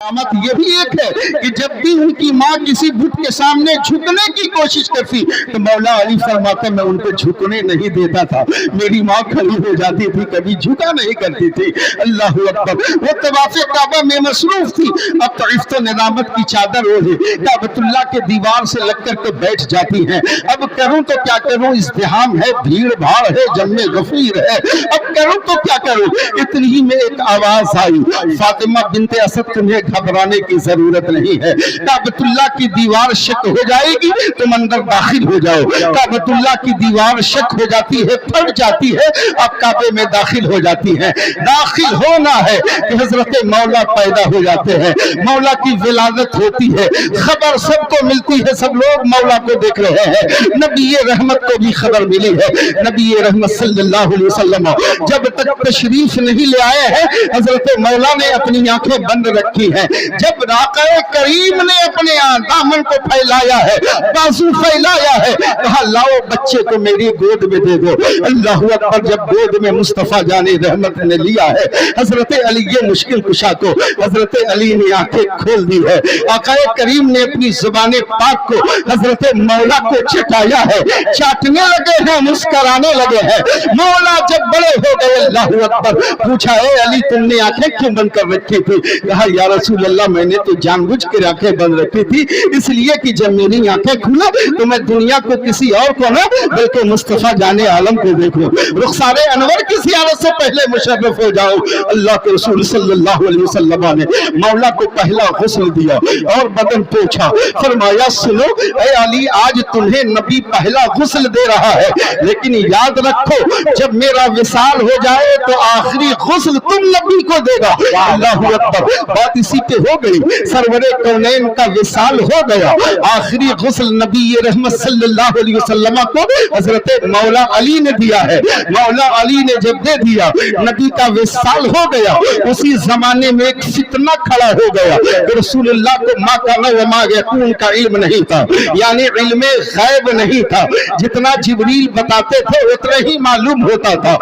علامت یہ بھی ایک ہے کہ جب بھی ان کی ماں کسی بت کے سامنے جھکنے کی کوشش کرتی تو مولا علی فرماتے میں ان کو جھکنے نہیں دیتا تھا، میری ماں کھڑی ہو جاتی تھی، کبھی جھکا نہیں کرتی تھی۔ اللہ اکبر۔ وہ طواف کعبہ میں مصروف تھی، اب تو عفت و ندامت کی چادر اوڑھے کعبۃ اللہ کے دیوار سے لگ کر کے بیٹھ جاتی ہیں۔ اب کروں تو کیا کروں، ازدحام ہے، بھیڑ بھاڑ ہے، جم غفیر ہے، اب کروں تو کیا کروں۔ اتنی ہی میں ایک آواز آئی، فاطمہ بنت اسد تمہیں گھبرانے کی ضرورت نہیں ہے، کعبۃ اللہ کی دیوار شک ہو جائے گی، تم اندر داخل ہو جاؤ۔ کعبۃ اللہ کی دیوار شک ہو جاتی ہے، پھٹ جاتی ہے، اب کعبے میں داخل ہو جاتی ہے۔ داخل ہونا ہے کہ حضرت مولا پیدا ہو جاتے ہیں، مولا کی ولادت ہوتی ہے، خبر سب کو ملتی ہے، سب لوگ مولا کو دیکھ رہے ہیں۔ نبی رحمت کو بھی خبر ملی ہے، نبی رحمت صلی اللہ علیہ وسلم جب تک تشریف نہیں لے آئے ہیں، حضرت مولا نے اپنی آنکھیں بند رکھی ہیں۔ جب آقا کریم نے اپنے دامن کو پھیلایا ہے، بازو پھیلایا ہے، کہا لاؤ بچے کو میری گود میں دے دو۔ اللہ اکبر۔ جب گود میں مصطفیٰ جان رحمت نے لیا ہے حضرت علی مشکل کشا کو، حضرت علی نے آنکھیں کھول دی ہے۔ آقا کریم نے اپنی زبان پاک کو حضرت مولا کو چٹایا ہے، چاٹنے لگے ہیں، مسکرانے لگے ہیں۔ مولا جب بڑے ہو گئے، اللہ اکبر، پوچھا اے علی تم نے آنکھیں کیوں بند کر رکھی تھی؟ کہا یا رسول اللہ میں نے تو جان بوجھ کر آنکھیں بند رکھی تھی، اس لیے کہ جب میری آنکھیں کھلے تو میں دنیا کو کسی اور کو نہ بلکہ مصطفیٰ جان عالم کو دیکھوں۔ رخسار انور کی زیارت سے پہلے مشرف ہو جاؤ۔ اللہ کے رسول صلی اللہ علیہ وسلم نے مولا کو پہلا غسل دیا اور بدن پوچھا، فرمایا سنو اے علی آج تمہیں نبی پہلا غسل دے رہا ہے، لیکن یاد رکھو جب میرا وصال ہو جائے تو آخری غسل تم نبی کو دے گا۔ اللہ اکبر۔ بات اسی پہ ہو گئی، سرور کونین کا وصال ہو گیا، آخری غسل نبی رحمت صلی اللہ علیہ وسلم کو حضرت مولا علی نے دیا ہے۔ مولا علی نے جب دے دیا، نبی کا وصال ہو گیا، اسی زمانے میں ایک فتنہ کھڑا ہو گیا کہ رسول اللہ کو ما کان و ما یکون کا علم نہیں تھا، یعنی علم غیب نہیں تھا، جتنا جبریل بتاتے تھے اتنا ہی معلوم ہوتا تھا۔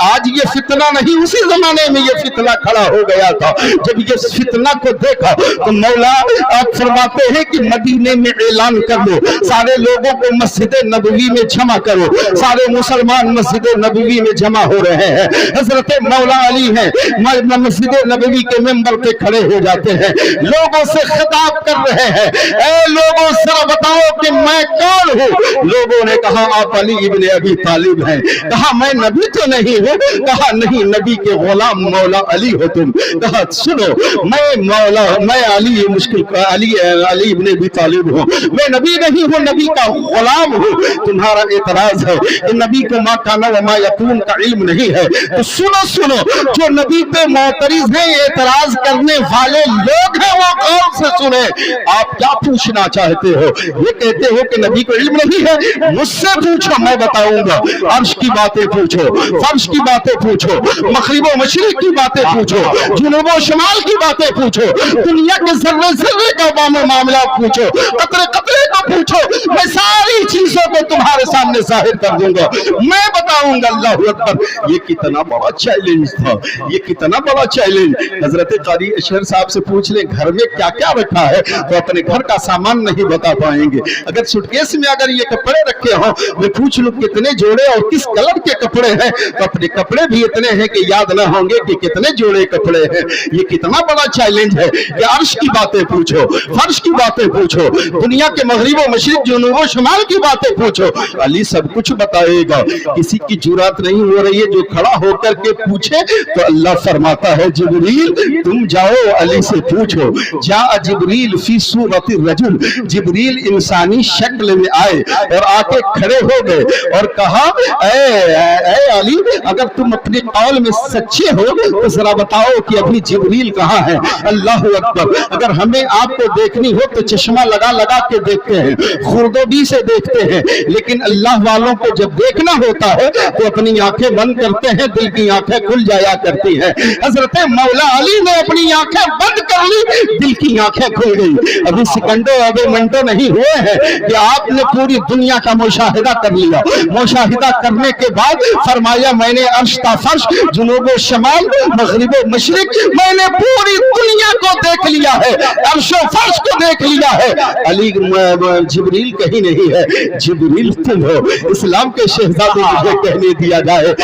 آج یہ فتنہ نہیں، اسی زمانے میں یہ فتنہ کھڑا ہو گیا تھا۔ جب یہ فتنہ کو دیکھا تو مولا آپ فرماتے ہیں کہ مدینے میں اعلان کر دو، سارے لوگوں کو مسجد نبوی میں جمع کرو۔ سارے مسلمان مسجد نبوی میں جمع ہو رہے ہیں، حضرت مولا علی ہیں مسجد نبوی کے ممبر پہ کھڑے ہو جاتے ہیں، لوگوں سے خطاب کر رہے ہیں، اے لوگوں ذرا بتاؤ کہ میں کون ہوں؟ لوگوں نے کہا آپ علی ابن ابی طالب ہیں۔ کہا میں نبی تو نہیں ہوں؟ کہا نہیں، نبی کے غلام مولا علی ہو تم۔ کہا سنو میں علی ابن ابی طالب ہوں، میں نبی نہیں ہوں، نبی کا غلام ہوں۔ تمہارا اعتراض ہے کہ نبی کو ما کان و ما یکون کا علم نہیں ہے، تو سنو جو نبی پہ معترض ہیں، اعتراض کرنے والے لوگ ہیں، وہ غور سے سنیں۔ آپ کیا پوچھنا چاہتے ہو؟ یہ کہتے ہو کہ نبی کو علم نہیں ہے، مجھ سے پوچھو میں بتاؤں گا۔ عرش کی باتیں پوچھو، فرش کی باتیں پوچھو، مغرب و مشرق کی باتیں پوچھو، جنوب و شمال کی باتیں پوچھو، دنیا کے ذرے ذرے کا معاملات پوچھو، قطرے قطرے کا پوچھو، میں ساری چیزوں کو تمہارے سامنے ظاہر کر دوں گا، میں بتاؤں گا۔ اللہ اکبر۔ یہ کتنا بڑا چیلنج تھا، یہ کتنا بڑا چیلنج۔ حضرت قاری اشہر صاحب سے پوچھ لیں گھر میں کیا کیا رکھا ہے تو اپنے گھر کا سامان نہیں بتا پائیں گے۔ اگر سوٹکیس میں اگر یہ کپڑے رکھے ہوں، میں پوچھ لوں کتنے جوڑے اور کس کلر کے کپڑے ہیں تو اپنے کپڑے بھی اتنے ہیں کہ یاد نہ ہوں گے کہ کتنے جوڑے کپڑے ہیں۔ یہ کتنا بڑا چیلنج ہے کہ عرش کی باتیں پوچھو، فرش کی باتیں پوچھو، دنیا کے مغرب و مشرق جنوب و شمال کی باتیں پوچھو۔ علی سب کچھ بتائے گا، کسی کی جرات نہیں ہو رہی ہے جو کھڑا ہو کر کے پوچھے تو اللہ فرماتا ہے جبریل تم جاؤ علی سے پوچھو۔ جاء جبریل فی صورت الرجل، جبریل انسانی شکل میں آئے اور آ کے کھڑے ہو گئے اور کہا اے علی اگر تم اپنے قول میں سچے ہو تو ذرا بتاؤ کہ ابھی جبریل کہاں ہے؟ اللہ اکبر۔ اگر ہمیں آپ کو دیکھنی ہو تو چشمہ لگا لگا کے دیکھتے ہیں، خوردبی سے دیکھتے ہیں، لیکن اللہ والوں کو جب دیکھنا ہوتا ہے تو اپنی آنکھیں بند کرتے ہیں، دل کی آنکھیں کھل جایا کرتی ہیں۔ حضرت مولا علی نے اپنی آنکھیں بند کر لی، दिल की आंखें खुल गई। अभी सेकंडों अभी मिनटों नहीं हुए हैं कि आपने पूरी दुनिया का मुशाहिदा कर लिया। मुशाहिदा करने के बाद फरमाया मैंने अर्श ता फर्श, जुनूब शमाल, मगरिब मशरिक, मैंने पूरी दुनिया को देख लिया है, अर्श फर्श को देख लिया है। अली जिब्रील कहीं नहीं है, जिब्रील तुम हो। इस्लाम के शहजादे मुझे कहने दिया जाए,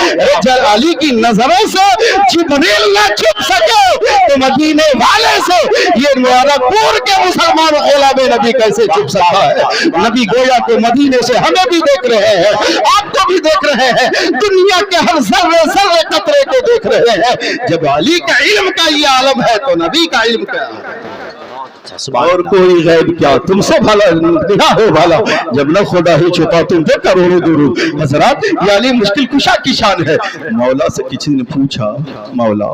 जब अली की नजरों से जिब्रील न छुप सके तो मदीने वाले से ये मुबारकपुर के मुसलमान गुलाम नबी कैसे छुप सकता है। नबी गोया के मदीने से हमें भी देख रहे हैं, आपको भी देख रहे हैं, दुनिया के हर जर्रे जर्रे कतरे को देख रहे हैं। जब अली का इल्म का ये आलम है तो नबी का इल्म क्या और कोई गैब क्या, तुमसे भला निगाह हो भला, जब न खुदा ही छुपा तुम पे करोड़ों दुरूद। हजरत ये अली मुश्किल कुशा की शान है। मौला से किसी ने पूछा, मौला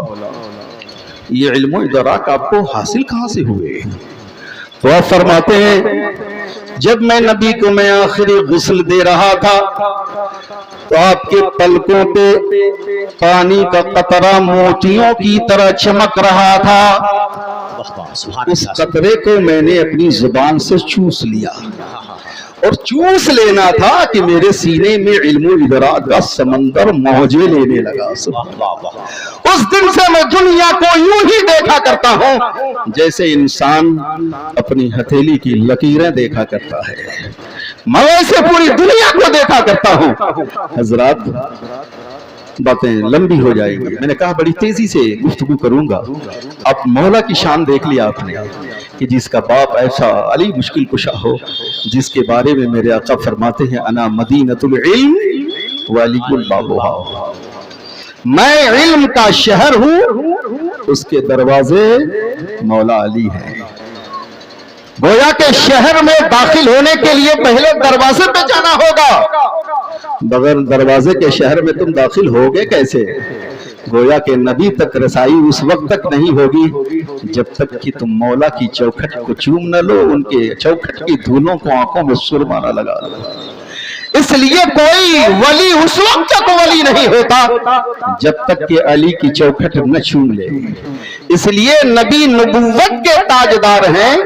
ये इल्म इदराक आपको हासिल कहाँ से हुए? तो आप फरमाते हैं जब मैं नबी को मैं आखिरी गुस्ल दे रहा था तो आपके पलकों पे पानी का कतरा मोतियों की तरह चमक रहा था। उस कतरे को मैंने अपनी जुबान से चूस लिया और चूस लेना था कि मेरे सीने में इल्म इदराक का समंदर मौजे लेने लगा। उस दिन से मैं दुनिया को यूं ही देखा करता हूं जैसे इंसान अपनी हथेली की लकीरें देखा करता है, मैं वैसे पूरी दुनिया को देखा करता हूं। हजरात बातें लंबी हो जाएगी, मैंने कहा बड़ी तेजी से गुफ्तगू करूंगा। अब मौला की शान देख लिया आपने कि जिसका बाप ऐसा अली मुश्किल कुशा हो, जिसके बारे में मेरे आका फरमाते हैं अना मदीनतुल इल्म व अलीयुल बाबुहा, मैं इल्म का शहर हूं, उसके दरवाजे मौला अली हैं। गोया के शहर में दाखिल होने के लिए पहले दरवाजे पे जाना होगा, बगैर दरवाजे के शहर में तुम दाखिल होगे कैसे? गोया के नबी तक रसाई उस वक्त तक नहीं होगी जब तक कि तुम मौला की चौखट को चूम न लो, उनके चौखट की धूलों को आंखों में सुरमा न लगा। इसलिए कोई वली उस वक्त तक वली नहीं होता जब तक कि अली की चौखट न छूम ले। इसलिए नबी नबूवत के ताजदार हैं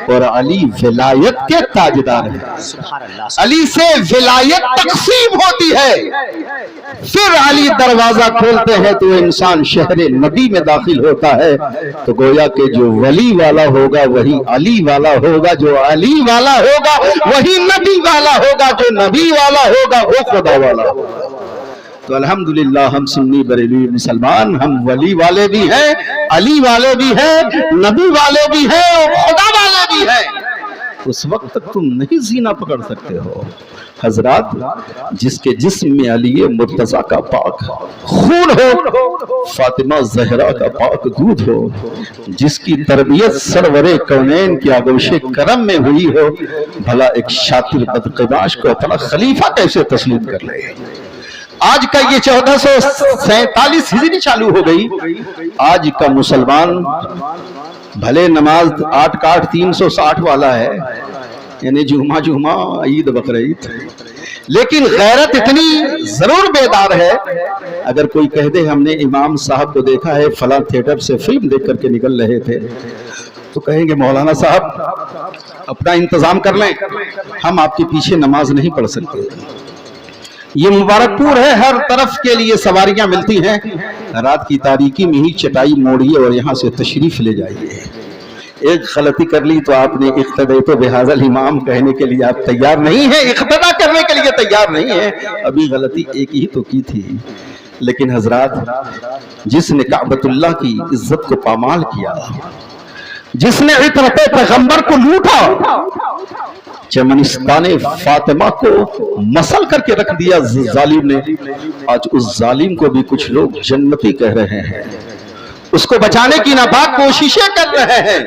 और अली विलायत के ताजदार हैं। अली से विलायत तकसीम होती है, फिर अली दरवाजा खोलते हैं तो इंसान शहरे नबी में दाखिल होता है। तो गोया के जो वली वाला होगा वही अली वाला होगा, जो अली वाला होगा वही नबी वाला होगा, जो नबी वाला होगा वो खुदा वाला होगा। तो अल्हम्दुलिल्लाह हम सुन्नी बरेली मुसलमान, हम वली वाले भी हैं, अली वाले भी हैं, नबी वाले भी हैं और खुदा वाले भी हैं। उस वक्त तक तुम नहीं जीना पकड़ सकते हो। हजरात जिसके जिस्म में अली मुर्तजा का पाक खून हो, फातिमा जहरा का पाक दूध हो, जिसकी तरबियत सरवरे कौनैन के आगोशे करम में हुई हो, भला एक शातिर बदकिमाश को अपना खलीफा कैसे तस्लीम कर ले? आज का ये 1447 हिजरी चालू हो गई। आज का मुसलमान भले नमाज 8 का 8 360 वाला है, यानी जुम्मा जुम्मा ईद बकरीद, लेकिन गैरत इतनी जरूर बेदार है। अगर कोई कह दे हमने इमाम साहब को देखा है फला थिएटर से फिल्म देख करके निकल रहे थे, तो कहेंगे मौलाना साहब अपना इंतजाम कर लें, हम आपके पीछे नमाज नहीं पढ़ सकते। ये मुबारकपुर है, हर तरफ के लिए सवारियां मिलती हैं, रात की तारीकी में ही चटाई मोड़िए और यहाँ से तशरीफ ले जाइए। एक गलती कर ली तो आपने इख्तदा तो बेहाजल इमाम कहने के लिए आप तैयार नहीं है, इख्तदा करने के लिए तैयार नहीं है। अभी गलती एक ही तो की थी, लेकिन हजरात जिसने काबतुल्लाह की इज्जत को पामाल किया, जिसने इतरत पैगंबर को लूटा, चमनिस्ताने फातिमा को मसल करके रख दिया जालिम ने, आज उस जालिम को भी कुछ लोग जन्नती कह रहे हैं, उसको बचाने की नापाक कोशिशें कर रहे हैं।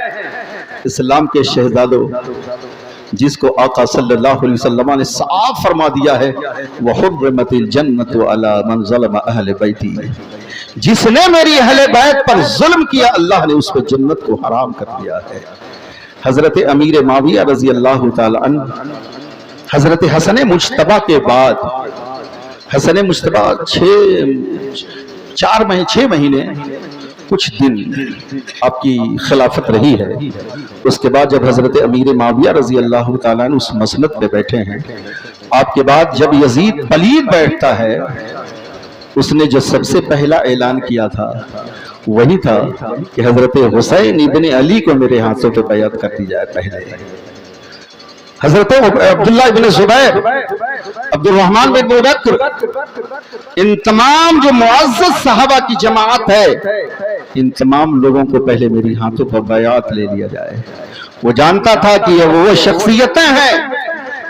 इस्लाम के शहजादों जिसको आका सल्लल्लाहु अलैहि वसल्लम ने साफ फरमा दिया है, वह हुर्रमतिल जन्नतु अला मन ज़लम अहले बैती, जिसने मेरी अहले बैत पर जुल्म किया अल्लाह ने उस पर जन्नत को हराम कर दिया है। हजरत अमीर माविया रजी अल्लाह ताला अन्हु, हजरत हसन मुज्तबा के बाद, हसन मुज्तबा 6 महीने کچھ دن آپ کی خلافت رہی ہے، اس کے بعد جب حضرت امیر معاویہ رضی اللہ تعالیٰ عنہ اس مسند پہ بیٹھے ہیں، آپ کے بعد جب یزید پلید بیٹھتا ہے، اس نے جو سب سے پہلا اعلان کیا تھا وہی تھا کہ حضرت حسین ابن علی کو میرے ہاتھوں پہ بیعت کر دی جائے۔ پہلے حضرت عبداللہ ابن زبیر، عبد الرحمن بن بکر، ان تمام جو معزز صحابہ کی جماعت ہے، ان تمام لوگوں کو پہلے میری ہاتھوں پر بیعت لے لیا جائے۔ وہ جانتا تھا کہ یہ وہ شخصیتیں ہیں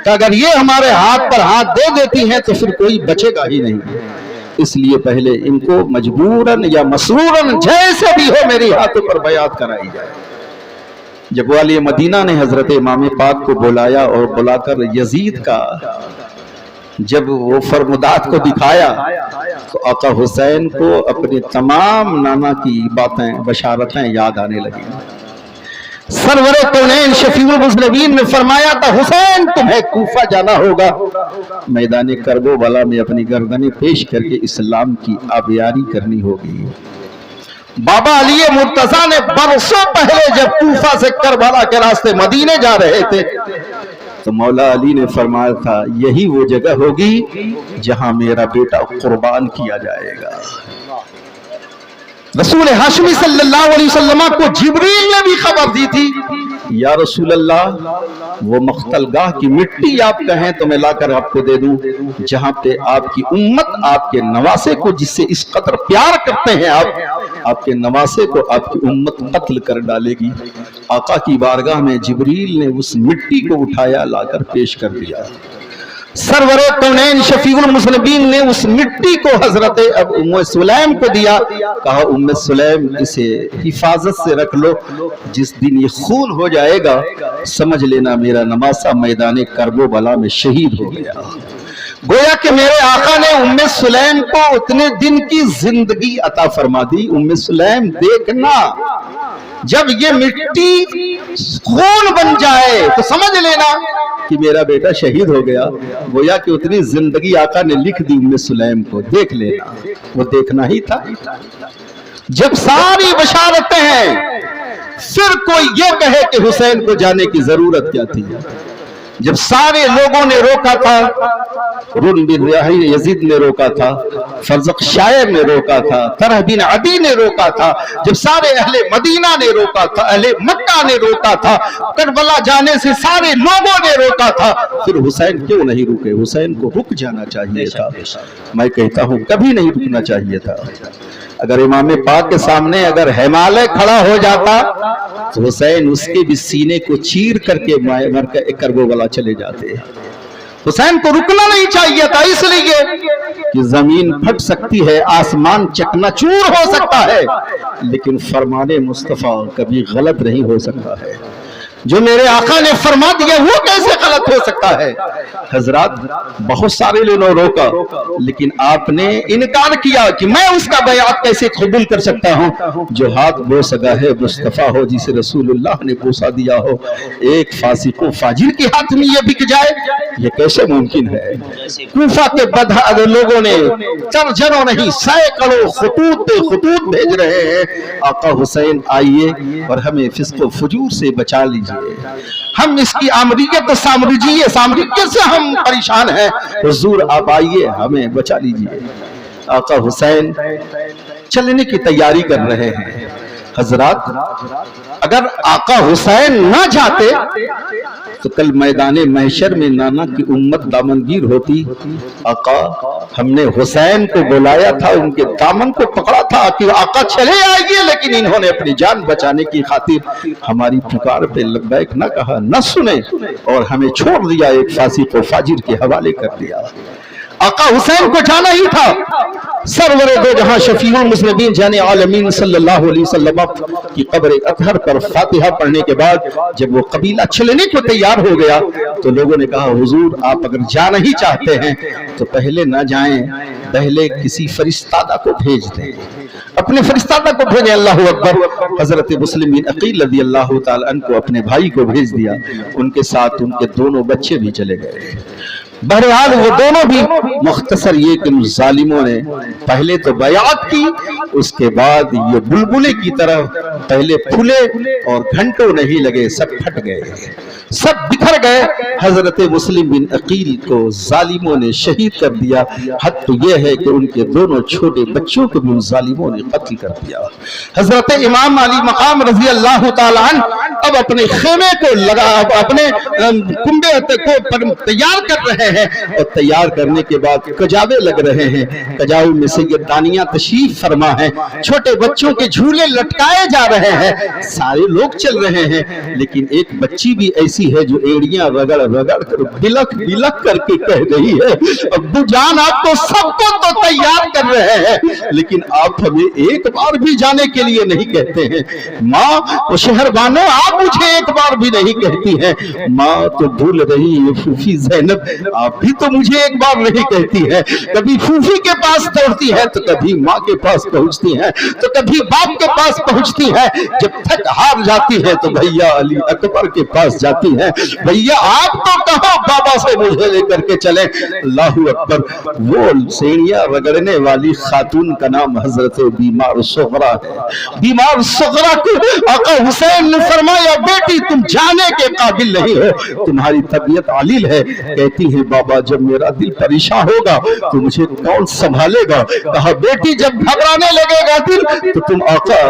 کہ اگر یہ ہمارے ہاتھ پر ہاتھ دے دیتی ہیں تو پھر کوئی بچے گا ہی نہیں، اس لیے پہلے ان کو مجبوراً یا مسروراً جیسے بھی ہو میری ہاتھوں پر بیعت کرائی جائے۔ جب والی مدینہ نے حضرت امام پاک کو بلایا اور بلا کر یزید کا جب وہ فرمودات کو دکھایا تو آقا حسین کو اپنے تمام نانا کی باتیں بشارتیں یاد آنے لگی۔ سرور کونین شفیع المذنبین نے فرمایا تھا حسین تمہیں کوفہ جانا ہوگا، میدان کربلا میں اپنی گردنیں پیش کر کے اسلام کی آبیاری کرنی ہوگی۔ بابا علی مرتضیٰ نے برسوں پہلے جب کوفہ سے کربلا کے راستے مدینے جا رہے تھے تو مولا علی نے فرمایا تھا یہی وہ جگہ ہوگی جہاں میرا بیٹا قربان کیا جائے گا۔ رسول ہاشمی صلی اللہ علیہ وسلم کو جبریل نے بھی خبر دی تھی، یا رسول اللہ وہ مقتل گاہ کی مٹی آپ کہیں تو میں لا کر آپ کو دے دوں جہاں پہ آپ کی امت آپ کے نواسے کو جس سے اس قدر پیار کرتے ہیں آپ کے نواسے کو آپ کی امت قتل کر ڈالے گی۔ آقا کی بارگاہ میں جبریل نے اس مٹی کو اٹھایا لا کر پیش کر دیا۔ سرور کونین شفیع المذنبین نے اس مٹی کو حضرت ام سلیم کو دیا، کہا ام سلیم اسے حفاظت سے رکھ لو، جس دن یہ خون ہو جائے گا سمجھ لینا میرا نواسہ میدان کربلا میں شہید ہو گیا۔ گویا کہ میرے آقا نے ام سلیم کو اتنے دن کی زندگی عطا فرما دی۔ ام سلیم دیکھنا جب یہ مٹی خون بن جائے تو سمجھ لینا کہ میرا بیٹا شہید ہو گیا۔ گویا کہ اتنی زندگی آقا نے لکھ دی ام سلیم کو، دیکھ لینا، وہ دیکھنا ہی تھا۔ جب ساری بشارتیں ہیں پھر کوئی یہ کہے کہ حسین کو جانے کی ضرورت کیا تھی؟ جب سارے لوگوں نے روکا تھا، رن بن یزید نے روکا تھا، فرزق شاعر نے روکا تھا، طرح بن عدی نے روکا تھا، جب سارے اہل مدینہ نے روکا تھا، اہل مکہ نے روکا تھا، کربلا جانے سے سارے لوگوں نے روکا تھا، پھر حسین کیوں نہیں رکے؟ حسین کو رک جانا چاہیے تھا۔ میں کہتا ہوں کبھی نہیں رکنا چاہیے تھا۔ اگر امام پاک کے سامنے اگر ہمالیہ کھڑا ہو جاتا تو حسین اس کے بھی سینے کو چیر کر کے کربلا چلے جاتے۔ حسین کو رکنا نہیں چاہیے تھا، اس لیے کہ زمین پھٹ سکتی ہے، آسمان چکنا چور ہو سکتا ہے، لیکن فرمان مصطفیٰ کبھی غلط نہیں ہو سکتا ہے۔ جو میرے آقا نے فرما دیا وہ کیسے غلط ہو سکتا ہے؟ حضرات بہت سارے لوگوں نے روکا لیکن آپ نے انکار کیا کہ میں اس کا بیعت کیسے قبول کر سکتا ہوں جو ہاتھ بوسہ ہے مصطفیٰ ہو، جسے رسول اللہ نے بوسہ دیا ہو، ایک فاسق و فاجر کے ہاتھ میں یہ بک جائے، یہ کیسے ممکن ہے؟ کوفہ کے بدحال لوگوں نے درجنوں نہیں سینکڑوں خطوط بھیج رہے ہیں، آقا حسین آئیے اور ہمیں فسق و فجور سے بچا لیجیے، ہم اس کی آمریت سامریت سے ہم پریشان ہیں، حضور آپ آئیے ہمیں بچا لیجیے۔ آقا حسین چلنے کی تیاری کر رہے ہیں۔ حضرات اگر آقا حسین نہ جاتے تو کل میدان محشر میں نانا کی امت دامنگیر ہوتی۔ آقا ہم نے حسین کو بلایا تھا، ان کے دامن کو پکڑا تھا کہ آقا چلے آئیے، لیکن انہوں نے اپنی جان بچانے کی خاطر ہماری پکار پہ لبیک نہ کہا، نہ سنے اور ہمیں چھوڑ دیا، ایک فاسق و فاجر کے حوالے کر دیا۔ آقا حسین کو جانا ہی تھا۔ سرور دو جہاں شفیع المذنبین جان عالمین صلی اللہ علیہ وسلم کی قبر اطہر پر فاتحہ پڑھنے کے بعد جب وہ قبیلہ چلنے کو تیار ہو گیا تو لوگوں نے کہا حضور آپ اگر جانا ہی چاہتے ہیں تو پہلے نہ جائیں، پہلے کسی فرشتادہ کو بھیج دیں، اپنے فرشتادہ کو بھیجیں۔ اللہ اکبر۔ حضرت مسلم بن عقیل رضی اللہ تعالی عنہ کو اپنے بھائی کو بھیج دیا، ان کے ساتھ ان کے دونوں بچے بھی چلے گئے۔ बहरहाल वो दोनों भी मुख्तसर ये कि जालिमों ने पहले तो बयात की, उसके बाद ये बुलबुले की तरह पहले फूले और घंटों नहीं लगे, सब फट गए, सब बिखर गए। हजरत मुस्लिम बिन अकील को जालिमों ने शहीद कर दिया। हद तो यह है कि उनके दोनों छोटे बच्चों को भी उन जालिमों ने कत्ल कर दिया। हजरत इमाम अली मकाम रजी अल्लाह तआला अन्हु अब अपने खेमे को लगा, अपने कुंबे को तैयार कर रहे हैं और तैयार करने के बाद कजावे लग रहे हैं। कजावे में से ये दानियां तशरीफ फरमा है, छोटे बच्चों के झूले लटकाए जा रहे हैं, सारे लोग चल रहे हैं, लेकिन एक बच्ची भी ऐसी है जो एड़ियां रगड़ रगड़ कर बिलख बिलख करके कह रही है, अब्बू जान आप तो सबको तो तैयार कर रहे हैं, लेकिन आप हमें एक बार भी जाने के लिए नहीं कहते हैं। माँ वो शहरबानो आप मुझे एक बार भी नहीं कहती हैं। माँ तो भूल रही है फूफी ज़ैनब, आप भी तो मुझे एक बार नहीं कहती है। कभी फूफी के पास दौड़ती है तो कभी माँ के पास पहुंचती है तो कभी बाप के पास पहुंचती है, जब थक हार जाती है तो भैया अली अकबर के पास जाती है, भैया आप तो कहो बाबा से मुझे लेकर के चले। अल्लाहू अकबर। वो सेड़ियां रगड़ने वाली खातून का नाम हजरत बीमार सुगरा है। बीमार सुगरा को आका हुसैन ने फरमाया, बेटी तुम जाने के काबिल नहीं हो, तुम्हारी तबीयत आलिल है। कहती है बाबा जब मेरा दिल परेशान होगा तो मुझे कौन संभालेगा। कहा बेटी जब घबराने लगेगा दिल तो तुम आका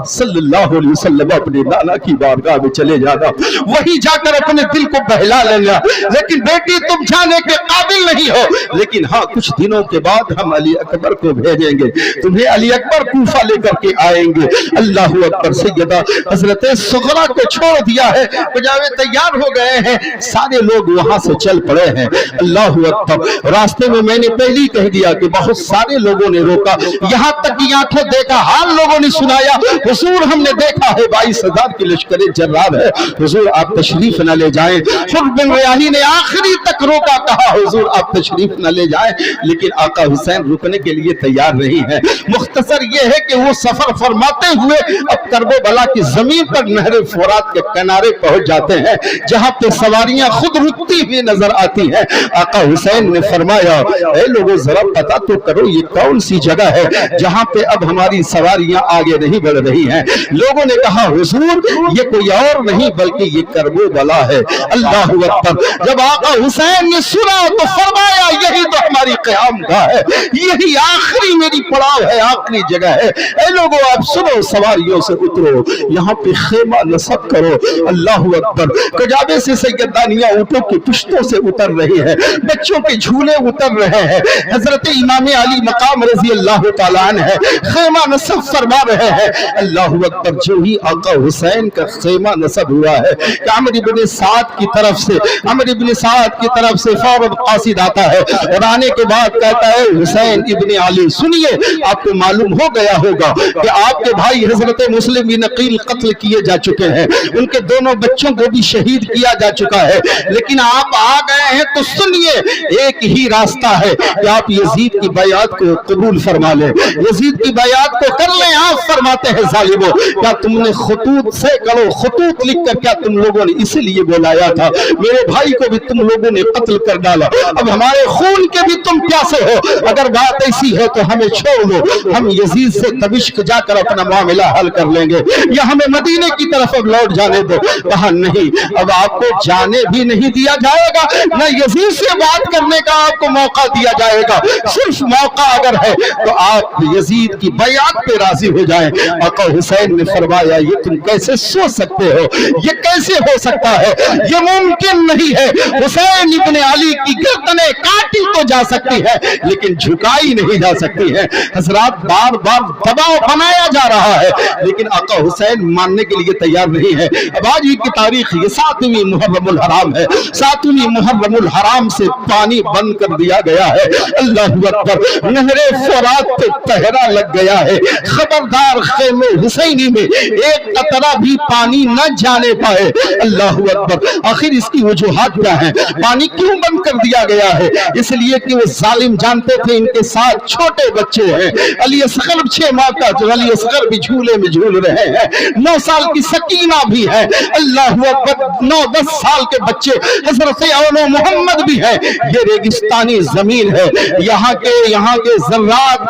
सल्लल्लाहु अलैहि वसल्लम अपने नाना की बारगाह में चले जाना, वही जाकर अपने दिल को बहला लेना। लेकिन बेटी तुम जाने के काबिल नहीं हो, लेकिन हाँ कुछ दिनों के बाद हम अली अकबर को भेजेंगे, तुम्हें अली अकबर कूफा लेकर के आएंगे। अल्लाह अकबर। सैयदा हजरत सुगरा को छोड़ दिया है, कजावे तैयार हो गए हैं, सारे लोग वहां से चल पड़े हैं। अल्लाह अकबर। रास्ते में मैंने पहले ही कह दिया कि बहुत सारे लोगों ने रोका, यहाँ तक कि आंखों देखा हाल लोगों ने सुनाया, हुजूर हमने देखा है 22,000 की लश्कर जर्रार है, हुजूर आप तशरीफ न ले जाएं। खुद बिन रियाही ने आखिरी तक रोका, कहा हुजूर आप तशरीफ न ले जाएं, लेकिन आका हुसैन रुकने के लिए तैयार नहीं है। मुख्तसर ये है कि वो सफर फरमाते हुए अब करबला की जमीन पर नहर फुरात के किनारे पहुंच जाते हैं, जहां पे सवारियां खुद रुकती हुई नजर आती हैं। आका हुसैन ने फरमाया, ए लोगों जरा पता तो करो ये कौन सी जगह है जहां पे अब हमारी सवारियां आगे नहीं बढ़ रही हैं। लोगों ने कहा हुजूर ये कोई और नहीं बल्कि ये करबला है। अल्लाह अकबर। जब आका हुसैन ने सुना तो फरमाया यही तो हमारी क़याम गाह है, यही आखिरी मेरी पड़ाव है, आखिरी जगह है। ए लोगों आप सुनो, सवारियों से उतरो, यहाँ पे खेमा नसब करो। अल्लाह अकबर। कजाबे से सैयदानियां ऊँटों की पुश्तों से उतर रही है, बच्चों के झूले उतर रहे हैं। हजरत इमाम अली मकाम रजी अल्लाह तआला अन्हु है, खेमा नसब फरमा रहे हैं। अल्लाह अकबर। जो ही आका हुसैन का खेमा नसब हुआ है कि अमर इब्न साद की तरफ से, अमर इब्न साद की तरफ से फौरन कासिद आता है और आने के बाद कहता है हुसैन इब्न अली सुनिए, आपको मालूम हो गया होगा कि आपके भाई हजरत मुस्लिम बिन अकील कत्ल किए जा चुके हैं, उनके दोनों बच्चों को भी शहीद किया जा चुका है, लेकिन आप आ गए हैं तो सुनिए एक ही रास्ता है कि आप यजीद की बैआत को कबूल फरमा लें, यजीद की बैआत को कर लें। आप फरमाते हैं जालिमों, क्या तुमने खतूत से करो, खतूत लिख कर क्या तुम लोगों ने इसीलिए बुलाया था, मेरे भाई को भी तुम लोगों ने कत्ल कर डाला, अब हमारे खून के भी तुम प्यासे हो, अगर बात ऐसी है तो हमें छोड़ दो, हम यजीद से तबिश्क जाकर अपना मामला हल कर लेंगे, या हमें मदीने की तरफ अब लौट जाने दो। कहा नहीं, अब आपको जाने भी नहीं दिया जाएगा, न यजीद से बात करने का आपको मौका दिया जाएगा, सिर्फ मौका अगर है तो आप यजीद की बैआत पे राजी हो जाएं। आका हुसैन ने फरमाया ये तुम कैसे सोच सकते हो, ये कैसे हो सकता है, ये मुमकिन नहीं है। हुसैन इब्ने अली की गर्दनें काटी तो जा सकती है लेकिन झुकाई नहीं जा सकती है। हजरात बार बार दबाव बनाया जा रहा है लेकिन आका हुसैन मानने के लिए तैयार नहीं है। अब आज की तारीख ये 7वीं मुहर्रमुल हराम है, 7वीं मुहर्रमुल हराम से पानी बंद कर दिया गया है। अल्लाहु अकबर। नहरे फुरात पे पहरा लग गया है, खबरदार खेमे हुसैनी में एक कतरा भी पानी न जाने पाए। अल्लाहु अकबर। आखिर इसकी वजूहात क्या है, पानी क्यों बंद कर दिया गया है? इसलिए कि वो जालिम जानते थे इनके साथ छोटे बच्चे हैं, अली असगर 6 माह का, अली असगर भी झूले में झूल रहे हैं, 9 साल की सकीना भी है। अल्लाह अकबर, 9-10 साल के बच्चे, हजरत औलो मोहम्मद भी है। ये रेगिस्तानी जमीन है, यहाँ के जर्रात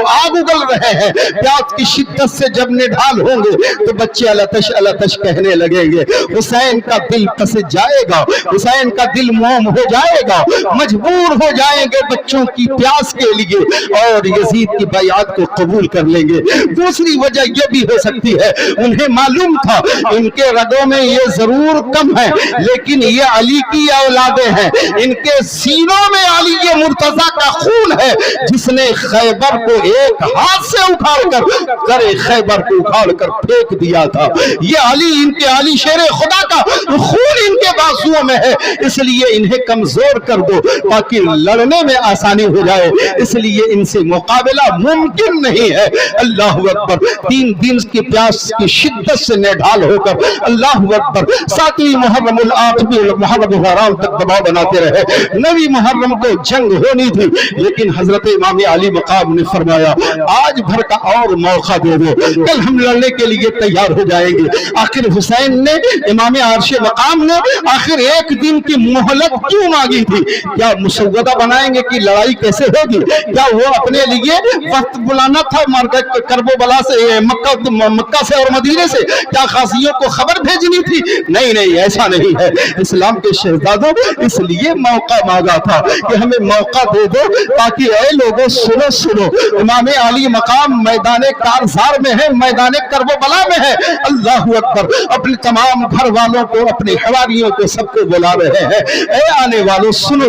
आग उगल रहे हैं। प्यास की शिद्दत से जब निढाल होंगे तो बच्चे अलतश कहने लगेंगे। हुसैन का दिल फंस जाएगा, हुसैन का दिल मोम हो जाएगा, मजबूर हो जाएंगे बच्चों की प्यास के लिए और यजीद की बैआत को कबूल कर लेंगे। दूसरी वजह यह भी हो सकती है, उन्हें मालूम था इनके रगों में ये जरूर कम है, लेकिन ये अली की औलादे हैं, इनके सीनों में अली ये मुर्तजा का खून है, जिसने खैबर को एक हाथ से उखाड़कर करे खैबर को उखाड़कर फेंक दिया था। ये अली, इनके अली शेर खुदा का खून इनके बाजुओं में है, इसलिए इन्हें कमजोर कर दो ताकि लड़ने में आसानी हो जाए, इसलिए इनसे मुकाबला मुमकिन नहीं है। अल्लाह अकबर, 3 दिन की प्यास की शिद्दत से निढाल होकर अल्लाह अकबर 7वीं मुहर्रम 8वीं मुहर्रम हराम तक दबाव बनाते रहे। 9वीं मुहर्रम को जंग होनी थी, लेकिन हजरत इमाम अली मकाम ने फरमाया आज भर का और मौका दे दो, कल हम लड़ने के लिए तैयार हो जाएंगे। आखिर हुसैन ने, इमाम आरश मकाम ने आखिर 1 दिन की मोहलत क्यों मांगी थी? क्या मुसव्वदा बनाएंगे कि लड़ाई कैसे होगी? क्या वो अपने लिए वक्त बुलाना था करबला से, मक्का से और मदीने से? क्या खासियों को खबर भेजनी थी? नहीं, ऐसा नहीं है। इस्लाम के शहजादों, इसलिए मौका मांगा था कि हमें मौका दे दो ताकि ऐ लोगों सुनो, इमाम अली मकाम मैदान कारजार में है, मैदान करबला में है। अल्लाह अकबर, अपने तमाम घर वालों को, अपने हवारियों को, सबको बुला रहे हैं। ऐ आने वालों सुनो,